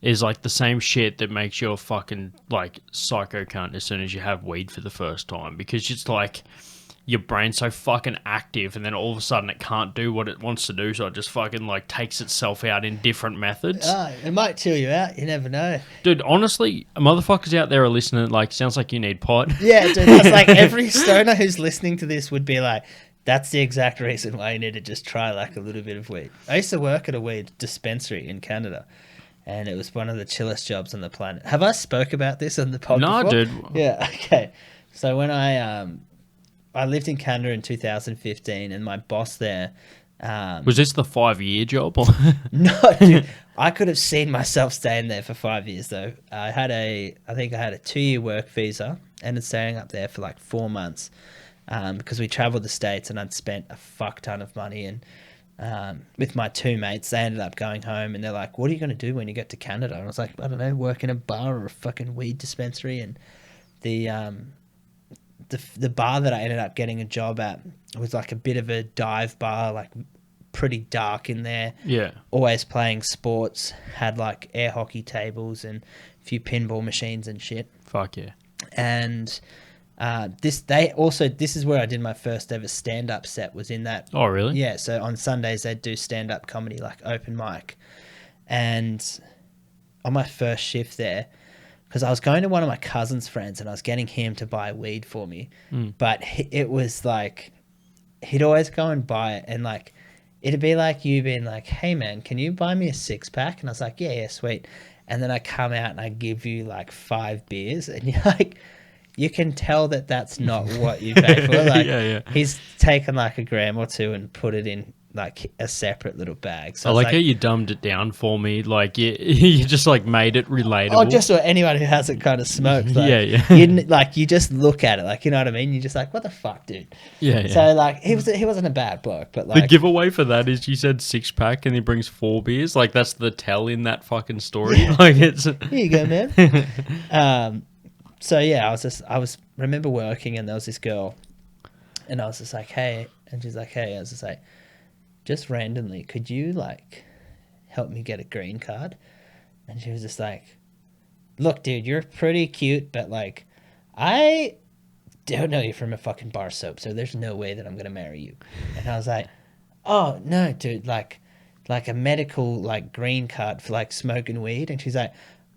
is like the same shit that makes you a fucking like psycho cunt as soon as you have weed for the first time, because it's like your brain's so fucking active, and then all of a sudden it can't do what it wants to do, so it just fucking like takes itself out in different methods. It might chill you out. You never know. Dude, honestly, motherfuckers out there are listening. Like, sounds like you need pot. Yeah, dude. That's like every stoner who's listening to this would be like, that's the exact reason why you need to just try like a little bit of weed. I used to work at a weed dispensary in Canada, and it was one of the chillest jobs on the planet. Have I spoke about this on the podcast? No, dude. Yeah, okay. So when I lived in Canada in 2015, and my boss there... was this the 5-year job? Or? No, dude. I could have seen myself staying there for 5 years, though. I think I had a 2-year work visa, ended staying up there for like 4 months because we traveled the States, and I'd spent a fuck ton of money. And with my 2 mates, they ended up going home, and they're like, what are you going to do when you get to Canada? And I was like, I don't know, work in a bar or a fucking weed dispensary. And the bar that I ended up getting a job at was like a bit of a dive bar, like pretty dark in there. Yeah. Always playing sports, had like air hockey tables and a few pinball machines and shit. Fuck yeah. And this is where I did my first ever stand-up set, was in that. Oh, really? Yeah, so on Sundays they'd do stand-up comedy, like open mic. And on my first shift there, because I was going to one of my cousin's friends and I was getting him to buy weed for me. But it was like, he'd always go and buy it, and like, it'd be like you being like, hey man, can you buy me a 6-pack? And I was like, yeah, sweet. And then I come out and I give you like 5 beers, and you're like, you can tell that that's not what you pay for. Like, Yeah. he's taken like a gram or two and put it in like a separate little bag. So I it's like how you dumbed it down for me. Like, you just like made it relatable. Oh, just for anyone who hasn't kind of smoked. Like, Yeah. You just look at it, like, you know what I mean? You're just like, what the fuck, dude? Yeah. So like, he wasn't a bad bloke, but like, The giveaway for that is you said 6-pack and he brings 4 beers. Like, that's the tell in that fucking story. Like, it's here you go, man. So yeah, I was remember working, and there was this girl, and I was just like, hey, and she's like, hey, I was just like, just randomly, could you like help me get a green card? And she was just like, look, dude, you're pretty cute, but like, I don't know you from a fucking bar soap, so there's no way that I'm gonna marry you. And I was like, oh no, dude, like a medical like green card for like smoking weed. And she's like,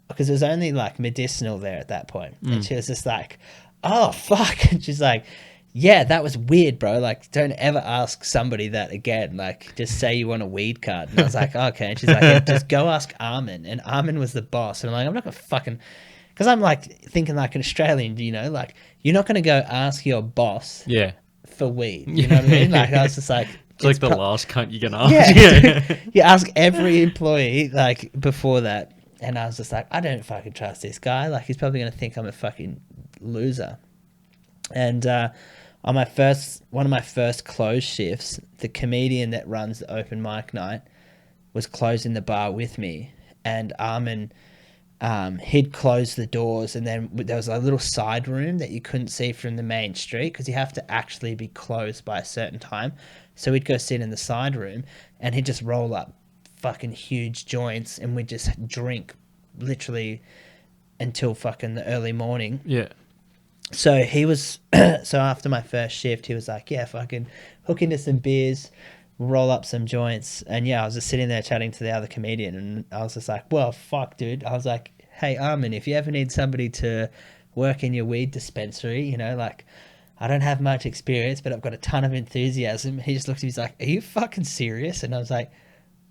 because it was only like medicinal there at that point. And she was just like, oh fuck. And she's like, yeah, that was weird, bro. Like, don't ever ask somebody that again. Like, just say you want a weed card. And I was like, okay. And she's like, yeah, just go ask Armin. And Armin was the boss. And I'm like, I'm not going to fucking... Because I'm like thinking like an Australian, you know? Like, you're not going to go ask your boss for weed. You know what I mean? Like, I was just like... It's like the last cunt you're going to ask. Yeah. You ask every employee, like, before that. And I was just like, I don't fucking trust this guy. Like, he's probably going to think I'm a fucking loser. And on one of my first closed shifts, the comedian that runs the open mic night was closing the bar with me. And Armin, he'd closed the doors, and then there was a little side room that you couldn't see from the main street because you have to actually be closed by a certain time. So we'd go sit in the side room, and he'd just roll up fucking huge joints, and we'd just drink literally until fucking the early morning. Yeah. So he was, so after my first shift, he was like, yeah, fucking hook into some beers, roll up some joints. And yeah, I was just sitting there chatting to the other comedian, and I was just like, well, fuck, dude. I was like, hey, Armin, if you ever need somebody to work in your weed dispensary, you know, like, I don't have much experience, but I've got a ton of enthusiasm. He just looked at me, he's like, are you fucking serious? And I was like,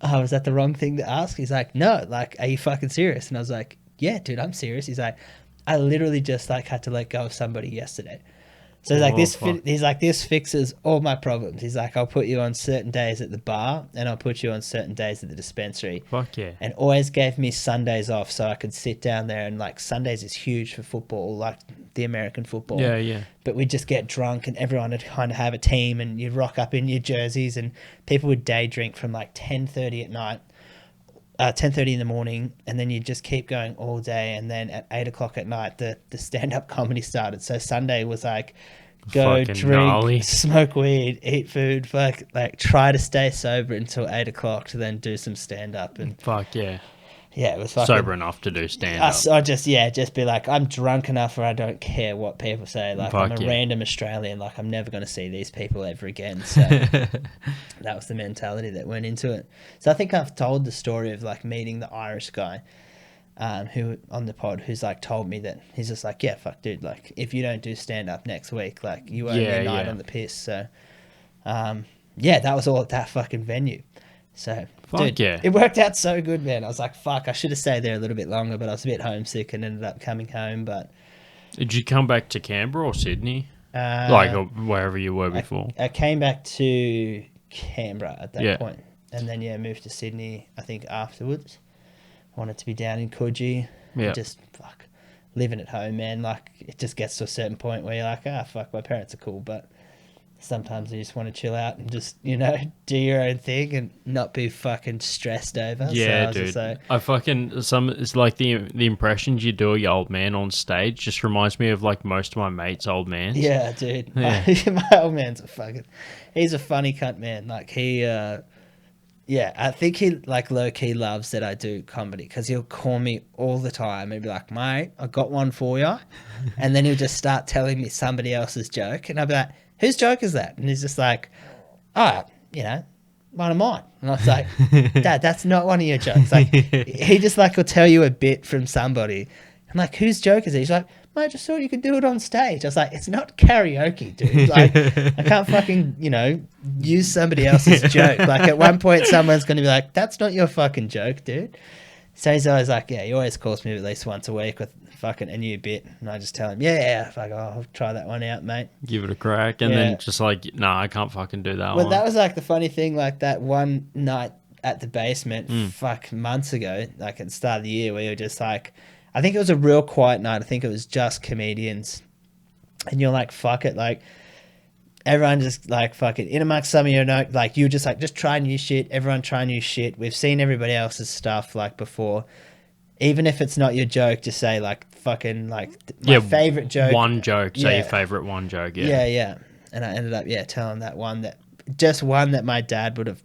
oh, is that the wrong thing to ask? He's like, no, like, are you fucking serious? And I was like, yeah, dude, I'm serious. He's like, I literally just like had to let go of somebody yesterday. So he's like, he's like, this fixes all my problems. He's like, I'll put you on certain days at the bar, and I'll put you on certain days at the dispensary. Fuck yeah. And always gave me Sundays off so I could sit down there, and like Sundays is huge for football, like the American football. Yeah, yeah. But we'd just get drunk, and everyone would kind of have a team, and you'd rock up in your jerseys, and people would day drink from like 10:30 at night. 10:30 in the morning, and then you just keep going all day, and then at 8 o'clock at night the stand-up comedy started. So Sunday was like, go fucking drink, gnarly. smoke weed, eat food, like try to stay sober until 8 o'clock to then do some stand-up. And fuck yeah. Yeah, it was fucking Sober enough to do stand up. I just be like, I'm drunk enough where I don't care what people say. Like, Fuck I'm a yeah. random Australian. Like, I'm never going to see these people ever again. So that was the mentality that went into it. So I think I've told the story of like meeting the Irish guy who on the pod who's like told me that he's just like, yeah, fuck, dude. Like, if you don't do stand up next week, like you owe me a night on the piss. So yeah, that was all at that fucking venue. So, Fuck dude, yeah. it worked out so good, man. I was like, fuck, I should have stayed there a little bit longer, but I was a bit homesick and ended up coming home. But Did you come back to Canberra or Sydney? Or wherever you were before? I came back to Canberra at that point. And then, moved to Sydney, I think, afterwards. Wanted to be down in Coogee. Yeah. Just, fuck, living at home, man. Like, it just gets to a certain point where you're like, fuck, my parents are cool, but sometimes you just want to chill out and just, do your own thing and not be fucking stressed over. Yeah, so dude. I fucking it's like the impressions you do of your old man on stage just reminds me of like most of my mates' old mans. Yeah, dude. Yeah. My old man's he's a funny cunt, man. Like I think he like low key loves that I do comedy because he'll call me all the time and be like, mate, I got one for you. And then he'll just start telling me somebody else's joke. And I'll be like, whose joke is that? And he's just like, one of mine. And I was like, Dad, that's not one of your jokes. Like, he just like will tell you a bit from somebody. I'm like, whose joke is it? He's like, mate, I just thought you could do it on stage. I was like, it's not karaoke, dude. Like, I can't fucking, use somebody else's joke. Like, at one point, someone's going to be like, that's not your fucking joke, dude. So he's always like, he always calls me at least once a week with fucking a new bit. And I just tell him, I'll try that one out, mate. Give it a crack. And then just like, nah, I can't fucking do that one. Well, that was like the funny thing, like that one night at the basement, months ago, like at the start of the year, where you were just like, I think it was a real quiet night. I think it was just comedians. And you're like, fuck it. Like, everyone just like fucking in amongst some of your like you just like just try new shit. Everyone try new shit. We've seen everybody else's stuff like before. Even if it's not your joke, just say like fucking like my favorite joke. One joke. Say your favorite one joke. Yeah. Yeah. And I ended up telling that one that my dad would have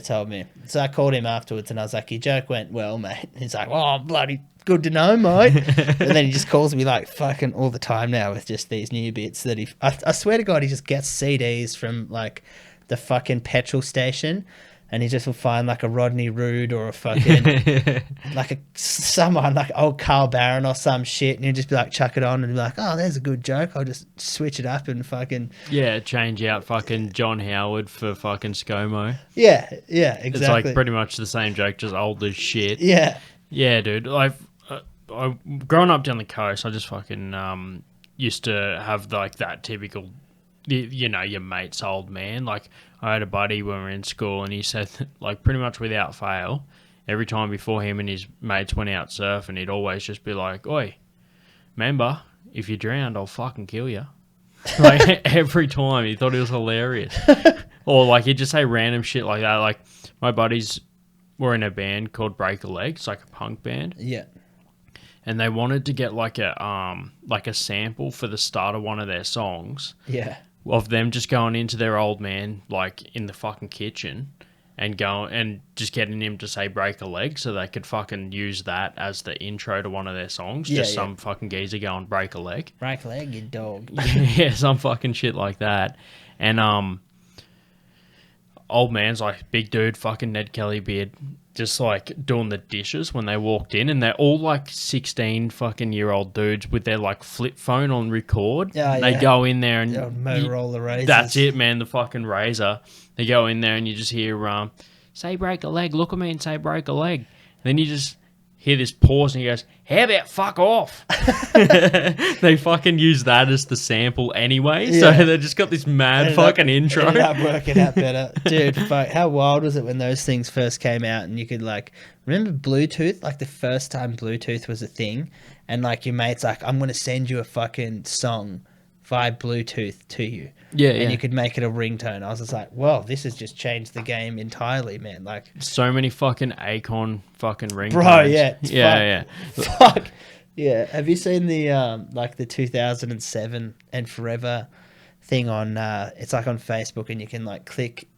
told me. So I called him afterwards and I was like, your joke went well, mate. He's like, oh, bloody good to know, mate. And then he just calls me like fucking all the time now with just these new bits that I swear to God, he just gets CDs from like the fucking petrol station and he just will find like a Rodney Rood or a fucking like someone like old Carl Barron or some shit, and he'll just be like chuck it on and be like, oh, there's a good joke, I'll just switch it up and fucking change out fucking John Howard for fucking ScoMo. Yeah, exactly. It's like pretty much the same joke, just old as shit. Yeah, dude. I growing up down the coast, I just fucking used to have like that typical, your mate's old man. Like, I had a buddy when we were in school, and he said, like, pretty much without fail, every time before him and his mates went out surfing, he'd always just be like, oi, remember, if you drowned, I'll fucking kill you. Like, every time. He thought it was hilarious. Or, like, he'd just say random shit like that. Like, my buddies were in a band called Break a Leg. It's like a punk band. Yeah. And they wanted to get like a sample for the start of one of their songs. Yeah. Of them just going into their old man, like in the fucking kitchen, and just getting him to say break a leg so they could fucking use that as the intro to one of their songs. Some fucking geezer going break a leg. Break a leg, you dog. Yeah, some fucking shit like that. And old man's like big dude, fucking Ned Kelly beard, just like doing the dishes when they walked in, and they're all like 16 fucking year old dudes with their like flip phone on record. They go in there and Motorola razors. That's it, man. The fucking razor. They go in there and you just hear say break a leg. Look at me and say break a leg. And then you just hear this pause and he goes, how about fuck off? They fucking use that as the sample anyway. So they just got this mad fucking intro. Ended up working out better. Dude, fuck, how wild was it when those things first came out and you could like, remember Bluetooth? Like the first time Bluetooth was a thing and like your mate's like, I'm going to send you a fucking song via Bluetooth to you. And you could make it a ringtone. I was just like, well, this has just changed the game entirely, man. Like so many fucking Akon fucking ringtones. Bro, yeah. Fuck. Yeah. Have you seen the like the 2007 and Forever thing on it's like on Facebook and you can like click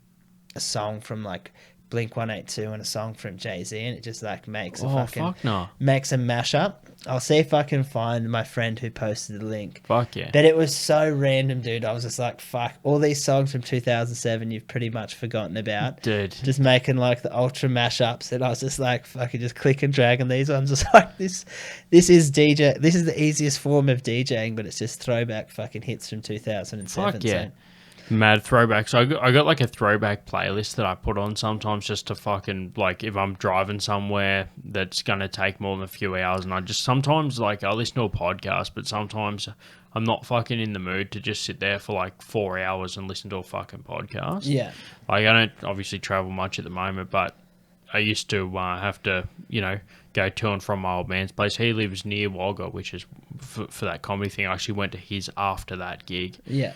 a song from like Blink-182 and a song from Jay-Z, and it just like makes a Oh, fucking fuck no. makes a mashup. I'll see if I can find my friend who posted the link. Fuck yeah. But it was so random, dude. I was just like, fuck, all these songs from 2007 you've pretty much forgotten about. Dude. Just making like the ultra mashups, and I was just like, fucking just click and drag on these ones. Just like this is DJ. This is the easiest form of DJing, but it's just throwback fucking hits from 2007. Fuck yeah. So. Mad throwbacks. I got like a throwback playlist that I put on sometimes just to fucking, like, if I'm driving somewhere that's going to take more than a few hours, and I just sometimes, like, I listen to a podcast, but sometimes I'm not fucking in the mood to just sit there for like 4 hours and listen to a fucking podcast. Yeah. Like, I don't obviously travel much at the moment, but I used to have to, you know, go to and from my old man's place. He lives near Wagga, which is for that comedy thing. I actually went to his after that gig. Yeah.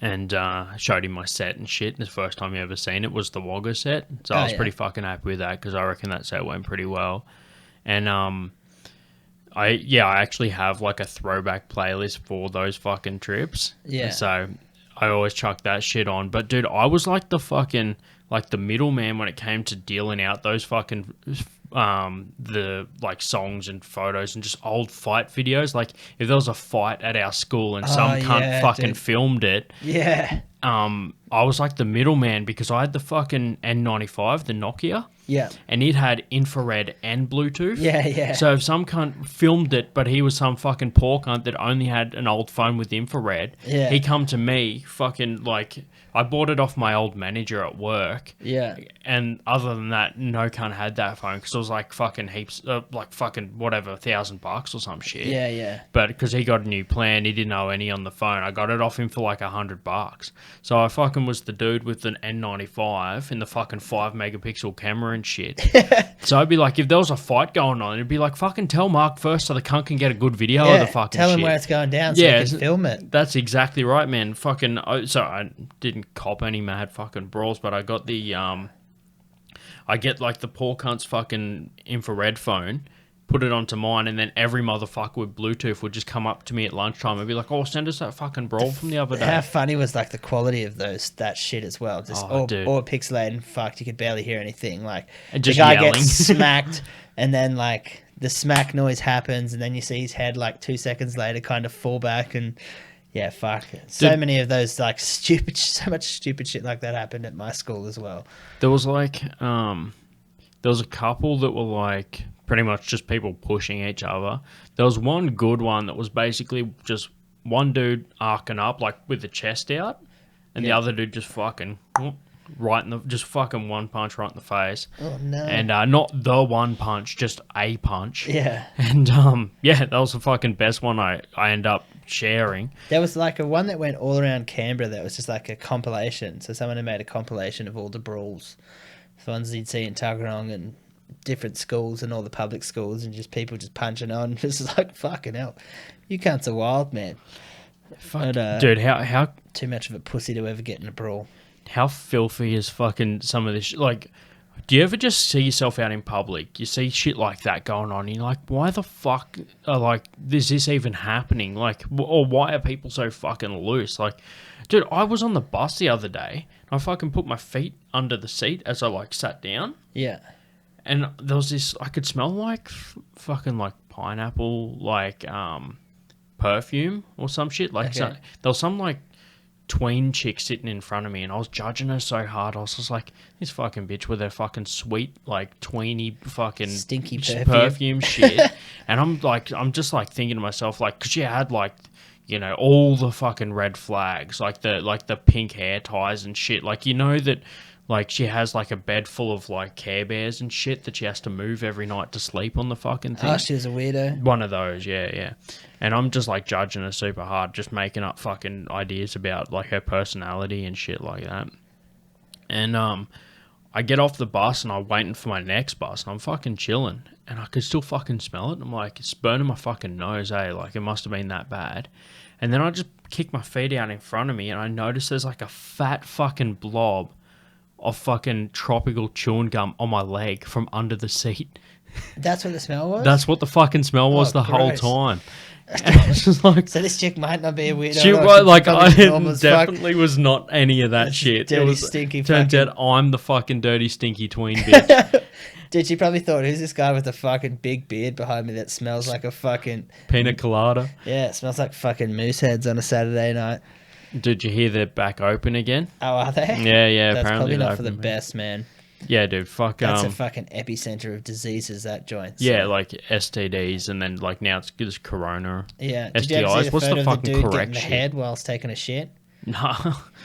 And showed him my set and shit. The first time you ever seen it was the Wagga set. So I was pretty fucking happy with that because I reckon that set went pretty well. And I actually have like a throwback playlist for those fucking trips. Yeah. So I always chuck that shit on. But dude, I was like the middleman when it came to dealing out those fucking the like songs and photos and just old fight videos. Like if there was a fight at our school and some cunt fucking filmed it, I was like the middleman because I had the fucking N95, the Nokia. Yeah. And it had infrared and Bluetooth. Yeah. So if some cunt filmed it, but he was some fucking poor cunt that only had an old phone with infrared, he come to me fucking like, I bought it off my old manager at work. Yeah. And other than that, no cunt had that phone because it was like fucking heaps, like fucking whatever, $1,000 or some shit. Yeah. But because he got a new plan, he didn't know any on the phone. I got it off him for like $100. So I fucking was the dude with an N95 and the fucking 5-megapixel camera and shit. So I'd be like, if there was a fight going on, it'd be like, fucking tell Mark first so the cunt can get a good video of the fucking tell shit. him where it's going down so he can film it. That's exactly right, man. Fucking, so I didn't cop any mad fucking brawls, but I got the, I get like the poor cunt's fucking infrared phone, put it onto mine, and then every motherfucker with Bluetooth would just come up to me at lunchtime and be like, oh, send us that fucking brawl from the other day. How funny was like the quality of that shit as well. Just all pixelated and fucked. You could barely hear anything. Like and just the guy yelling. gets smacked and then like the smack noise happens and then you see his head like 2 seconds later kind of fall back and yeah, fuck. So many of those like so much stupid shit like that happened at my school as well. There was like, there was a couple that were like pretty much just people pushing each other. There was one good one that was basically just one dude arcing up like with the chest out and the other dude just fucking right in the, just fucking one punch right in the face. Oh no. And not the one punch, just a punch. Yeah. And that was the fucking best one I end up sharing. There was like a one that went all around Canberra that was just like a compilation. So someone had made a compilation of all the brawls, the ones you'd see in Tuggeranong and different schools and all the public schools, and just people just punching on. Just like fucking hell, you cunts are wild, man. Fuck, dude, how too much of a pussy to ever get in a brawl. How filthy is fucking some of this? Like, do you ever just see yourself out in public? You see shit like that going on, and you're like, why the fuck is this even happening? Like, or why are people so fucking loose? Like, dude, I was on the bus the other day, and I fucking put my feet under the seat as I like sat down. Yeah. And there was this, I could smell like fucking like pineapple, like perfume or some shit. Like there was some like tween chick sitting in front of me, and I was judging her so hard. I was just like, this fucking bitch with her fucking sweet, like tweeny fucking stinky perfume shit. And I'm just like thinking to myself, like, because she had like, you know, all the fucking red flags, like the pink hair ties and shit. Like, you know that. Like, she has, like, a bed full of, like, Care Bears and shit that she has to move every night to sleep on the fucking thing. Oh, she was a weirdo. One of those, yeah. And I'm just, like, judging her super hard, just making up fucking ideas about, like, her personality and shit like that. And I get off the bus and I'm waiting for my next bus and I'm fucking chilling. And I could still fucking smell it. I'm like, it's burning my fucking nose, eh? Like, it must have been that bad. And then I just kick my feet out in front of me and I notice there's, like, a fat fucking blob of fucking tropical chewing gum on my leg from under the seat. That's what the smell was? That's what the fucking smell was the whole gross. time. It's just like, So this chick might not be a weirdo. she or was she's like, probably I normal as fuck. definitely was not any of that That's shit. dirty, It was stinky turns fucking- out I'm the fucking dirty, stinky tween bitch. Dude, she probably thought, who's this guy with the fucking big beard behind me that smells like a fucking... Pina colada. Yeah, it smells like fucking moose heads on a Saturday night. Did you hear they're back open again? Oh, are they? Yeah. That's apparently probably they're not for the open. best, man. Yeah, dude. Fuck. That's a fucking epicenter of diseases, that joint. So. Yeah, like STDs, and then like now it's corona. Yeah. Did you ever STIs. see the What's photo the of the fucking dude getting correct the shit? head whilst taking a shit? No.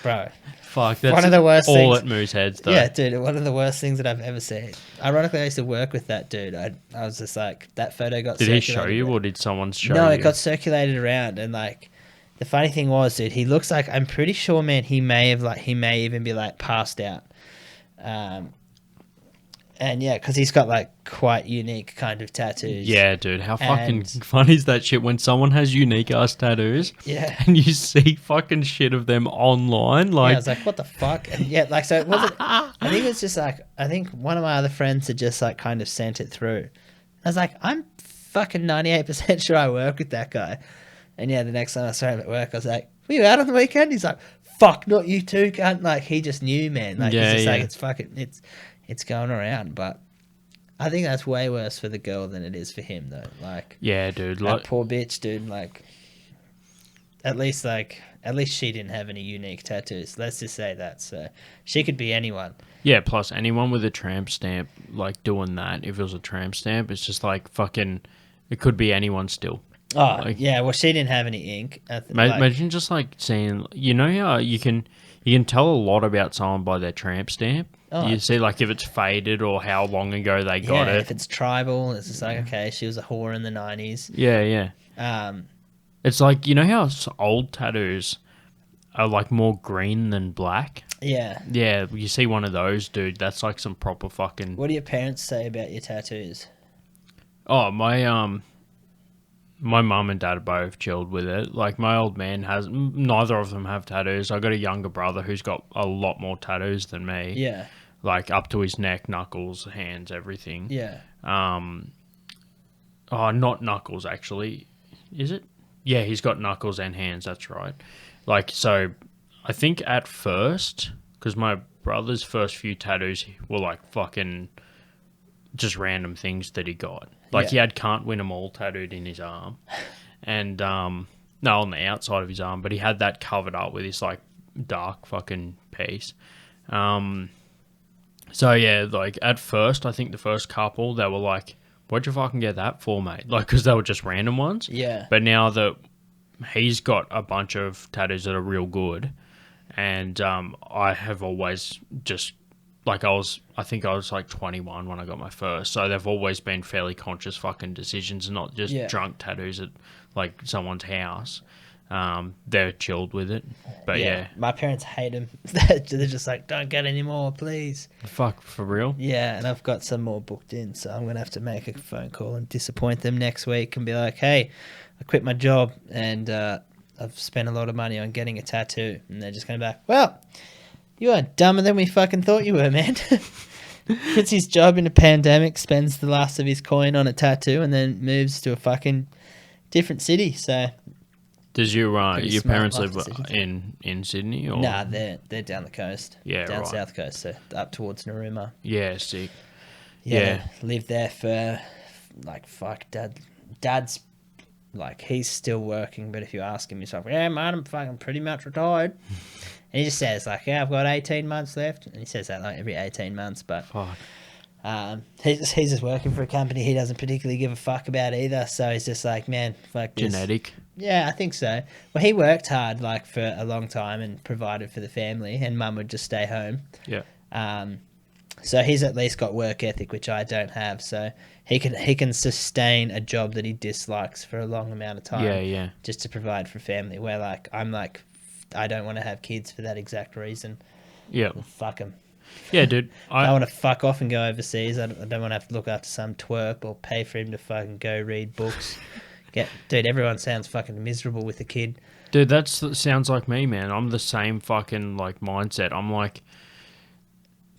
Bro. Fuck. That's One of the worst all things. at Moose Heads, though. Yeah, dude, one of the worst things that I've ever seen. Ironically, I used to work with that dude. I was just like, that photo got Did he circulated show you, around. or did someone show No, you? it got circulated around, and like, the funny thing was, dude, he looks like, I'm pretty sure, man, he may even be like passed out. And yeah, because he's got like quite unique kind of tattoos. Yeah, dude. How fucking And- funny is that shit when someone has unique ass tattoos? Yeah. And you see fucking shit of them online, Yeah, like. I was like, what the fuck? And yeah, like, so it wasn't, I think it's just like, I think one of my other friends had just like kind of sent it through. I was like, I'm fucking 98% sure I work with that guy. And yeah, the next time I saw him at work, I was like, were you out on the weekend? He's like, fuck, not you too, cunt. Like, he just knew, man. Like, Yeah, he's just yeah. like, it's fucking, it's going around. But I think that's way worse for the girl than it is for him, though. Like, Yeah, dude. that Like, poor bitch, dude. Like, at least she didn't have any unique tattoos. Let's just say that. So she could be anyone. yeah, plus anyone with a tramp stamp, like doing that, if it was a tramp stamp, it's just like fucking. It could be anyone still. Oh, Like- yeah. Well, she didn't have any ink. Imagine just like seeing, you know how you can tell a lot about someone by their tramp stamp. Oh, You see, like if it's faded or how long ago they got if it. it's tribal, it's just like, okay, she was a whore in the 90s. Yeah. It's like, you know how old tattoos are like more green than black. Yeah. Yeah, you see one of those, dude. That's like some proper fucking. What do your parents say about your tattoos? Oh, my mum and dad are both chilled with it. Like, my old man neither of them have tattoos. I got a younger brother who's got a lot more tattoos than me. Yeah. Like, up to his neck, knuckles, hands, everything. Yeah. Oh, not knuckles, actually. Is it? Yeah, he's got knuckles and hands, that's right. Like, so, I think at first, because my brother's first few tattoos were, like, fucking just random things that he got. Like, Yeah. he had "Can't Win 'Em All" tattooed in his arm. And, no, on the outside of his arm, but he had that covered up with this, like, dark fucking piece. So, yeah, like, at first, I think the first couple, they were like, what'd you fucking get that for, mate? Like, because they were just random ones. Yeah. But now that he's got a bunch of tattoos that are real good, and I have always just, like, I think I was like 21 when I got my first, so they've always been fairly conscious fucking decisions, not just Yeah. drunk tattoos at, like, someone's house. They're chilled with it. But yeah. My parents hate them. They're just like, don't get any more, please. Fuck, for real? Yeah, and I've got some more booked in, so I'm going to have to make a phone call and disappoint them next week and be like, hey, I quit my job and I've spent a lot of money on getting a tattoo. And they're just going to be like, well, you are dumber than we fucking thought you were, man. Quits his job in a pandemic, spends the last of his coin on a tattoo, and then moves to a fucking different city. So, Does your Pretty your smart parents life live decisions. in Sydney? Or? nah, they're down the coast. Yeah, down right. south coast, so up towards Narooma. Yeah, sick. Yeah, lived there for like dad's like he's still working, but if you ask him, he's like, yeah, man, I'm fucking pretty much retired. And he just says like, yeah, I've got 18 months left, and he says that like every 18 months. But Fuck. he's just working for a company he doesn't particularly give a fuck about either. So he's just like, man, fuck this. Genetic. Yeah, I think so. Well, he worked hard like for a long time and provided for the family, and mum would just stay home. Yeah. So he's at least got work ethic, which I don't have. So he can sustain a job that he dislikes for a long amount of time. Yeah. Just to provide for family. Where like I'm like, I don't want to have kids for that exact reason. Yeah. Fuck them. Yeah, dude. I want to fuck off and go overseas. I don't want to have to look after some twerp or pay for him to fucking go read books. Dude, everyone sounds fucking miserable with a kid. Dude, that sounds like me, man. I'm the same fucking like mindset. I'm like,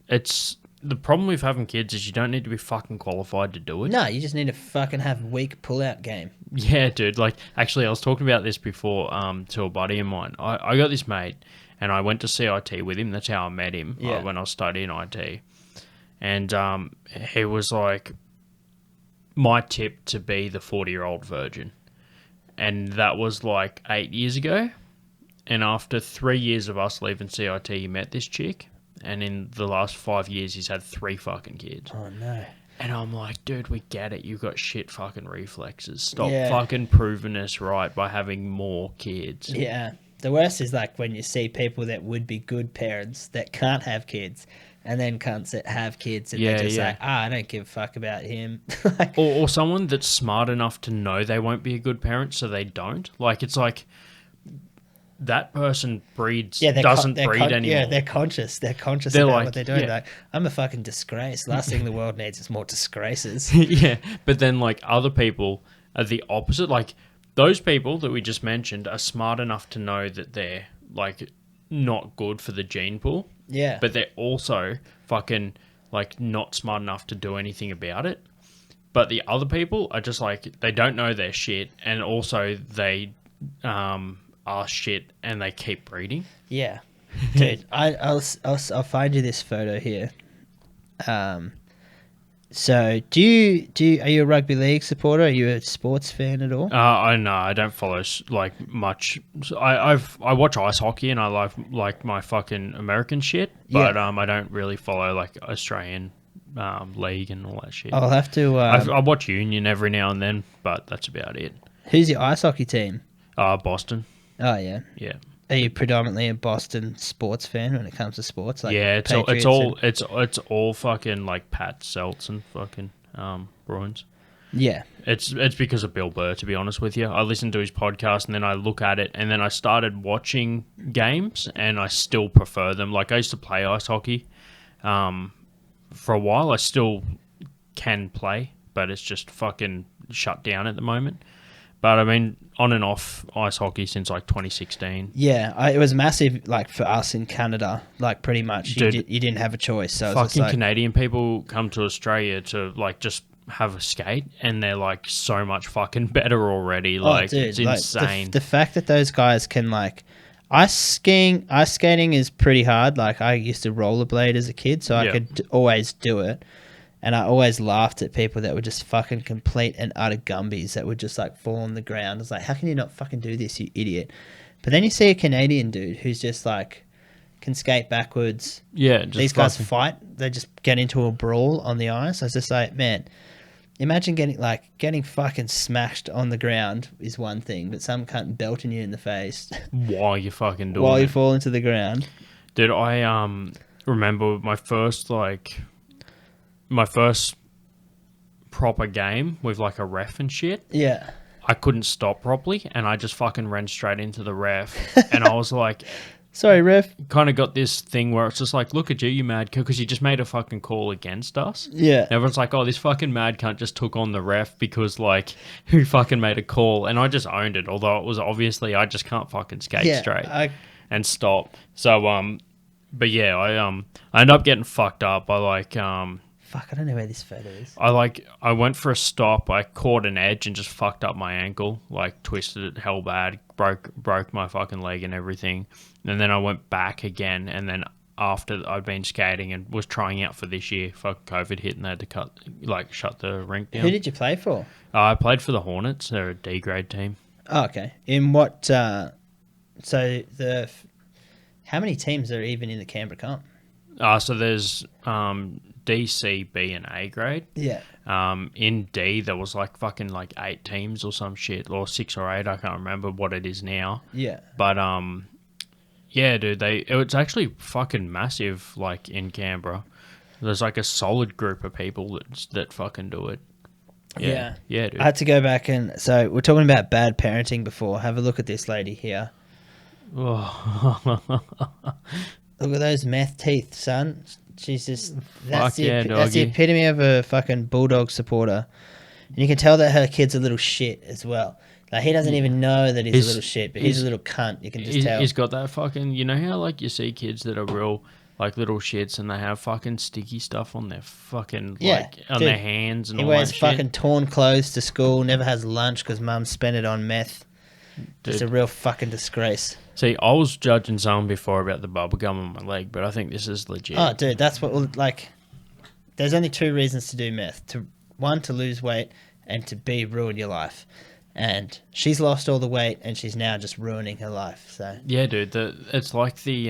it's the problem with having kids is you don't need to be fucking qualified to do it. No, you just need to fucking have weak pull-out game. Yeah, dude. Like, actually, I was talking about this before to a buddy of mine. I got this mate, and I went to CIT with him. That's how I met him when I was studying IT. And he was like, my tip to be the 40-year-old virgin. And that was like 8 years ago. And after 3 years of us leaving CIT, he met this chick. And in the last 5 years, he's had 3 fucking kids. Oh, no. And I'm like, dude, we get it. You've got shit fucking reflexes. Stop Yeah. fucking proving us right by having more kids. Yeah. The worst is like when you see people that would be good parents that can't have kids, and then cunts that have kids and they're just like, I don't give a fuck about him. Like, or someone that's smart enough to know they won't be a good parent, so they don't. Like, it's like that person breeds, doesn't breed anymore. Yeah, they're conscious. They're conscious They're about like, what they're doing. yeah. Like, I'm a fucking disgrace. Last thing the world needs is more disgraces. Yeah, but then like other people are the opposite. Like those people that we just mentioned are smart enough to know that they're like not good for the gene pool. Yeah. But they're also fucking like not smart enough to do anything about it. But the other people are just like, they don't know their shit, and also they are shit and they keep breeding. Yeah. Dude, I'll find you this photo here. So are you a rugby league supporter? Are you a sports fan at all? I know I don't follow like much. I watch ice hockey and I like my fucking American shit, but I don't really follow like Australian league and all that shit. I'll have to. I watch Union every now and then, but that's about it. Who's your ice hockey team? Boston. Oh yeah. Yeah. Are you predominantly a Boston sports fan when it comes to sports? Like yeah, it's all fucking like Pat Seltz and fucking Bruins. Yeah. It's because of Bill Burr, to be honest with you. I listened to his podcast and then I look at it and then I started watching games and I still prefer them. Like I used to play ice hockey for a while. I still can play, but it's just fucking shut down at the moment. But I mean, on and off ice hockey since like 2016. Yeah, it was massive, like for us in Canada, like pretty much. Dude, you didn't have a choice. So fucking like, Canadian people come to Australia to like just have a skate, and they're like so much fucking better already. Like dude, it's insane. Like, the fact that those guys can like ice skating is pretty hard. Like I used to rollerblade as a kid, so I could always do it. And I always laughed at people that were just fucking complete and utter gumbies that would just like fall on the ground. I was like, how can you not fucking do this, you idiot? But then you see a Canadian dude who's just like can skate backwards. Yeah, these guys fight. They just get into a brawl on the ice. I was just like, man, imagine getting fucking smashed on the ground is one thing, but some cunt belting you in the face while you fucking doing while you it. fall into the ground. Dude, I remember my first proper game with like a ref and shit. Yeah. I couldn't stop properly and I just fucking ran straight into the ref. And I was like, sorry, ref. Kind of got this thing where it's just like, look at you mad cunt, because you just made a fucking call against us. Yeah. And everyone's like, oh, this fucking mad cunt just took on the ref because like who fucking made a call. And I just owned it, although it was obviously I just can't fucking skate straight and stop. So, but yeah, I ended up getting fucked up. Fuck, I don't know where this photo is. I went for a stop. I caught an edge and just fucked up my ankle. Like twisted it hell bad. Broke my fucking leg and everything. And then I went back again. And then after I'd been skating and was trying out for this year, fucking COVID hit and they had to shut the rink down. Who did you play for? I played for the Hornets. They're a D grade team. Oh, okay. In what? How many teams are even in the Canberra comp? So there's D, C, B, and A grade. Yeah. In D, there was like fucking like 8 teams or some shit, or 6 or 8. I can't remember what it is now. Yeah. But yeah, dude, it's actually fucking massive. Like in Canberra, there's like a solid group of people that fucking do it. Yeah, dude. I had to go back and so we're talking about bad parenting before. Have a look at this lady here. Oh. Look at those meth teeth, son. She's just that's the doggy. epitome of a fucking bulldog supporter. And you can tell that her kid's a little shit as well. Like he doesn't even know that he's a little shit, but he's a little cunt. You can just tell. He's got that fucking. You know how like you see kids that are real like little shits, and they have fucking sticky stuff on their fucking Yeah, like on dude, their hands and He all wears that fucking shit. torn clothes to school, never has lunch because mum spent it on meth. Just a Dude. real fucking disgrace. See, I was judging someone before about the bubble gum on my leg, but I think this is legit. Oh, dude, that's what, like, there's only two reasons to do meth. One, to lose weight, and to B, ruin your life. And she's lost all the weight, and she's now just ruining her life, so. Yeah, dude, it's like the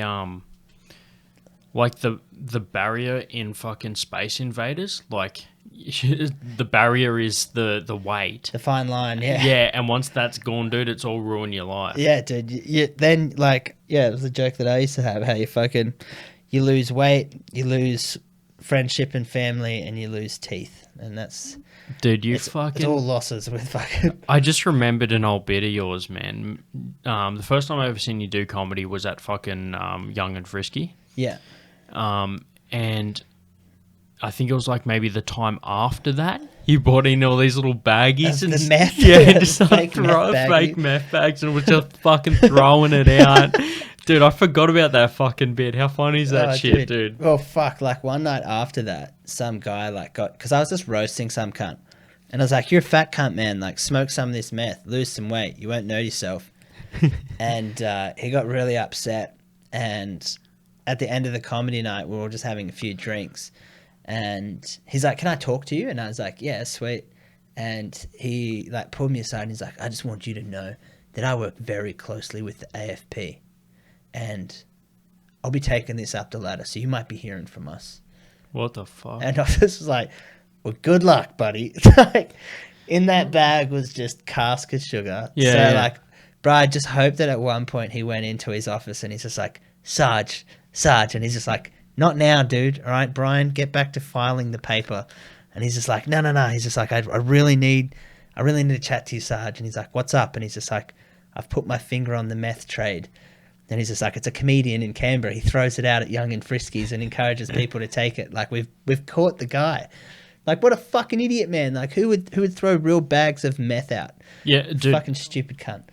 barrier in fucking Space Invaders. Like, the barrier is the weight. The fine line, yeah. Yeah, and once that's gone, dude, it's all ruin your life. Yeah, dude. Then, like, it was a joke that I used to have, how you lose weight, you lose friendship and family, and you lose teeth. And that's... Dude, It's all losses with fucking... I just remembered an old bit of yours, man. The first time I ever seen you do comedy was at fucking Young and Frisky. Yeah. And I think it was like maybe the time after that, you bought in all these little baggies and The meth? yeah, just like Fake meth fake baggie. meth bags and was just fucking throwing it out. Dude, I forgot about that fucking bit. How funny is that shit, dude? Well, fuck. Like, one night after that, some guy, like, because I was just roasting some cunt. And I was like, you're a fat cunt, man. Like, smoke some of this meth. Lose some weight. You won't know yourself. And he got really upset. And at the end of the comedy night, we were all just having a few drinks. And he's like, can I talk to you? And I was like, yeah, sweet. And he, like, pulled me aside and he's like, I just want you to know that I work very closely with the AFP. And I'll be taking this up the ladder, so you might be hearing from us. What the fuck? And I was just like, well, good luck, buddy. Like, in that bag was just cask of sugar. Yeah, So, yeah. like, bro, I just hope that at one point he went into his office and he's just like, Sarge. And he's just like, not now, dude. All right, Brian, get back to filing the paper. And he's just like, no. He's just like, I really need to chat to you, Sarge. And he's like, what's up? And he's just like, I've put my finger on the meth trade. And he's just like, it's a comedian in Canberra. He throws it out at Young and Friskies and encourages people to take it. Like, we've caught the guy. Like, what a fucking idiot, man. Like, who would throw real bags of meth out? Yeah, dude. Fucking stupid cunt.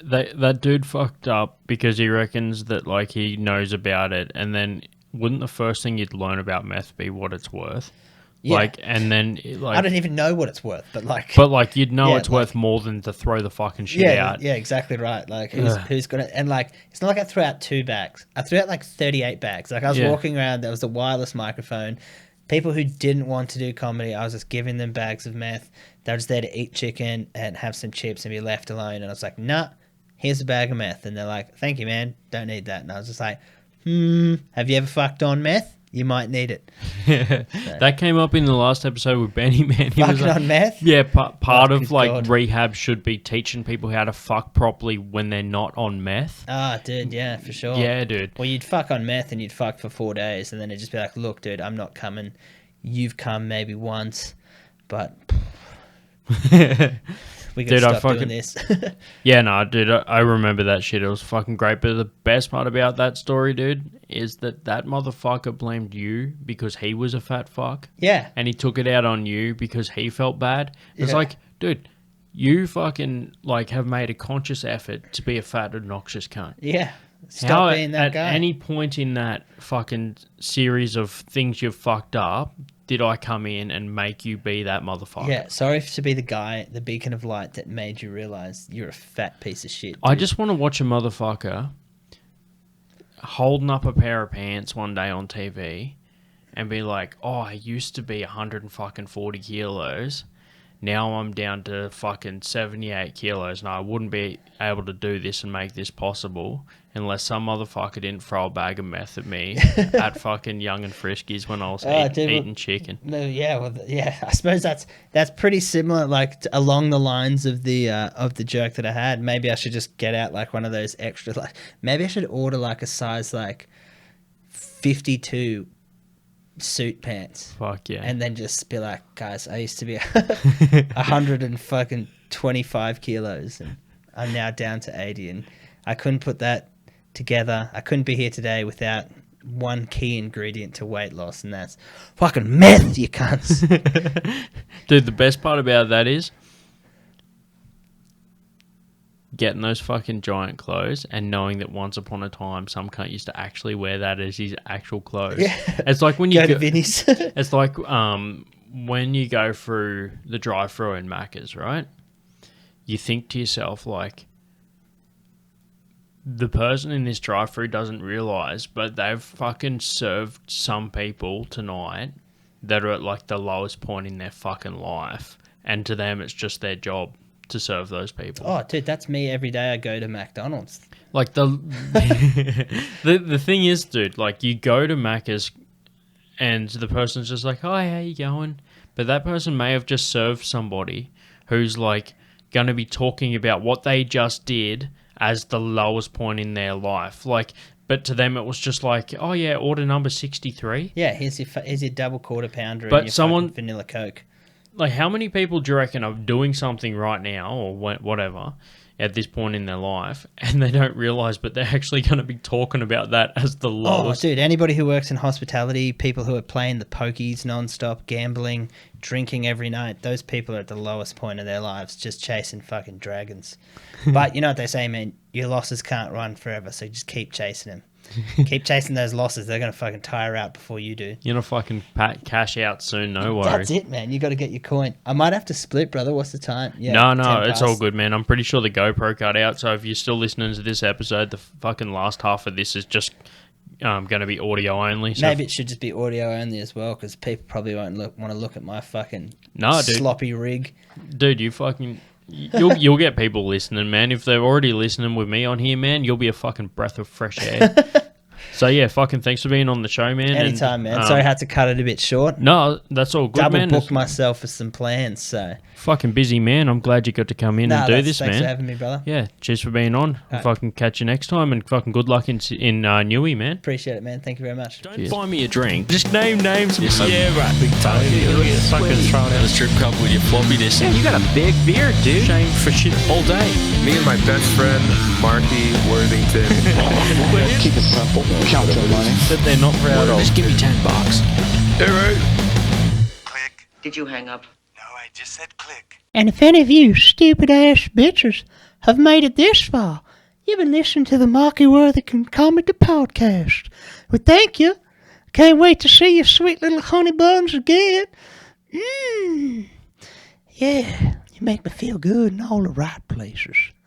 That dude fucked up because he reckons that, like, he knows about it, and then wouldn't the first thing you'd learn about meth be what it's worth? Yeah. Like, and then, like... I don't even know what it's worth, but like... But, like, you'd know Yeah, it's like- worth more than to throw the fucking shit Yeah, out. yeah, exactly right. Like, who's gonna... And, like, it's not like I threw out 2 bags. I threw out, like, 38 bags. Like, I was Yeah. walking around, there was a wireless microphone. People who didn't want to do comedy, I was just giving them bags of meth. They were just there to eat chicken and have some chips and be left alone. And I was like, nah, here's a bag of meth. And they're like, thank you, man. Don't need that. And I was just like, have you ever fucked on meth? You might need it. That came up in the last episode with Benny, man. He was Fucking like, on meth? yeah, part Oh, of, good like, God. rehab should be teaching people how to fuck properly when they're not on meth. Ah, dude, yeah, for sure. Yeah, dude. Well, you'd fuck on meth and you'd fuck for 4 days. And then it'd just be like, look, dude, I'm not coming. You've come maybe once. But... We Dude, gotta I stop fucking- doing this. Yeah, no, dude, I remember that shit. It was fucking great. But the best part about that story, dude, is that motherfucker blamed you because he was a fat fuck. Yeah. And he took it out on you because he felt bad. It's Yeah. like, dude, you fucking, like, have made a conscious effort to be a fat, obnoxious cunt. Yeah. Stop being that at guy. any point in that fucking series of things you've fucked up, did I come in and make you be that motherfucker? Yeah, sorry to be the guy, the beacon of light that made you realize you're a fat piece of shit. I dude. just want to watch a motherfucker holding up a pair of pants one day on TV and be like, oh, I used to be 140 kilos. Now I'm down to fucking 78 kilos, and I wouldn't be able to do this and make this possible unless some motherfucker didn't throw a bag of meth at me at fucking Young and Friskies when I was dude, eating chicken. No, yeah, well, yeah. I suppose that's pretty similar, like along the lines of the joke that I had. Maybe I should just get out like one of those extra, like maybe I should order like a size like 52 suit pants. Fuck yeah. And then just be like, guys, I used to be 125 kilos and I'm now down to 80, and I couldn't put that together. I couldn't be here today without one key ingredient to weight loss, and that's fucking meth, you cunts. Dude, the best part about that is getting those fucking giant clothes and knowing that once upon a time some cunt used to actually wear that as his actual clothes. Yeah. It's like when you Go to Vinnie's. it's like when you go through the drive-thru in Macca's, right? You think to yourself, like, the person in this drive-thru doesn't realise, but they've fucking served some people tonight that are at, like, the lowest point in their fucking life. And to them, it's just their job to serve those people. Oh, dude, that's me every day I go to McDonald's. Like, the thing is, dude, like, you go to Macca's and the person's just like, "Hi, how you going?" But that person may have just served somebody who's, like, going to be talking about what they just did as the lowest point in their life. Like, but to them, it was just like, "Oh, yeah, order number 63. Yeah, here's your double quarter pounder But and your someone- fucking vanilla Coke. Like, how many people do you reckon are doing something right now or whatever at this point in their life and they don't realise, but they're actually going to be talking about that as the Oh, lowest? dude, anybody who works in hospitality, people who are playing the pokies nonstop, gambling, drinking every night, those people are at the lowest point of their lives, just chasing fucking dragons. But you know what they say, man, your losses can't run forever, so just keep chasing them. Keep chasing those losses. They're going to fucking tire out before you do. You're going to fucking cash out soon, no worries. That's it, man. You got to get your coin. I might have to split, brother. What's the time? Yeah, No, 10 it's past. all good, man. I'm pretty sure the GoPro cut out, so if you're still listening to this episode, the fucking last half of this is just going to be audio only. So Maybe it should just be audio only as well, because people probably won't want to look at my fucking No, dude. sloppy rig. Dude, you'll get people listening, man. If they're already listening with me on here, man, you'll be a fucking breath of fresh air. So yeah, fucking thanks for being on the show, man. Anytime, and, man. Sorry I had to cut it a bit short. No, that's all good, Double man. booked myself for some plans, so. Fucking busy, man. I'm glad you got to come in and do this, Thanks man. for having me, brother. Yeah, cheers for being on. I'll fucking catch you next time, and fucking good luck in Newey, man. Appreciate it, man. Thank you very much. Don't buy me a drink. Just name names. Yeah, right. Big time. You're fucking thrown out a strip club with your floppy disk. Yeah, you got a big beard, dude. Shame for shit all day. Me and my best friend, Marky Worthington. Keep it simple. Count your money. That they're not proud of. Just give me $10. Hey, right? Click. Did you hang up? No, I just said click. And if any of you stupid-ass bitches have made it this far, you've been listening to the Marky Worthington Comedy Podcast. Well, thank you. Can't wait to see your sweet little honey buns again. Yeah, you make me feel good in all the right places.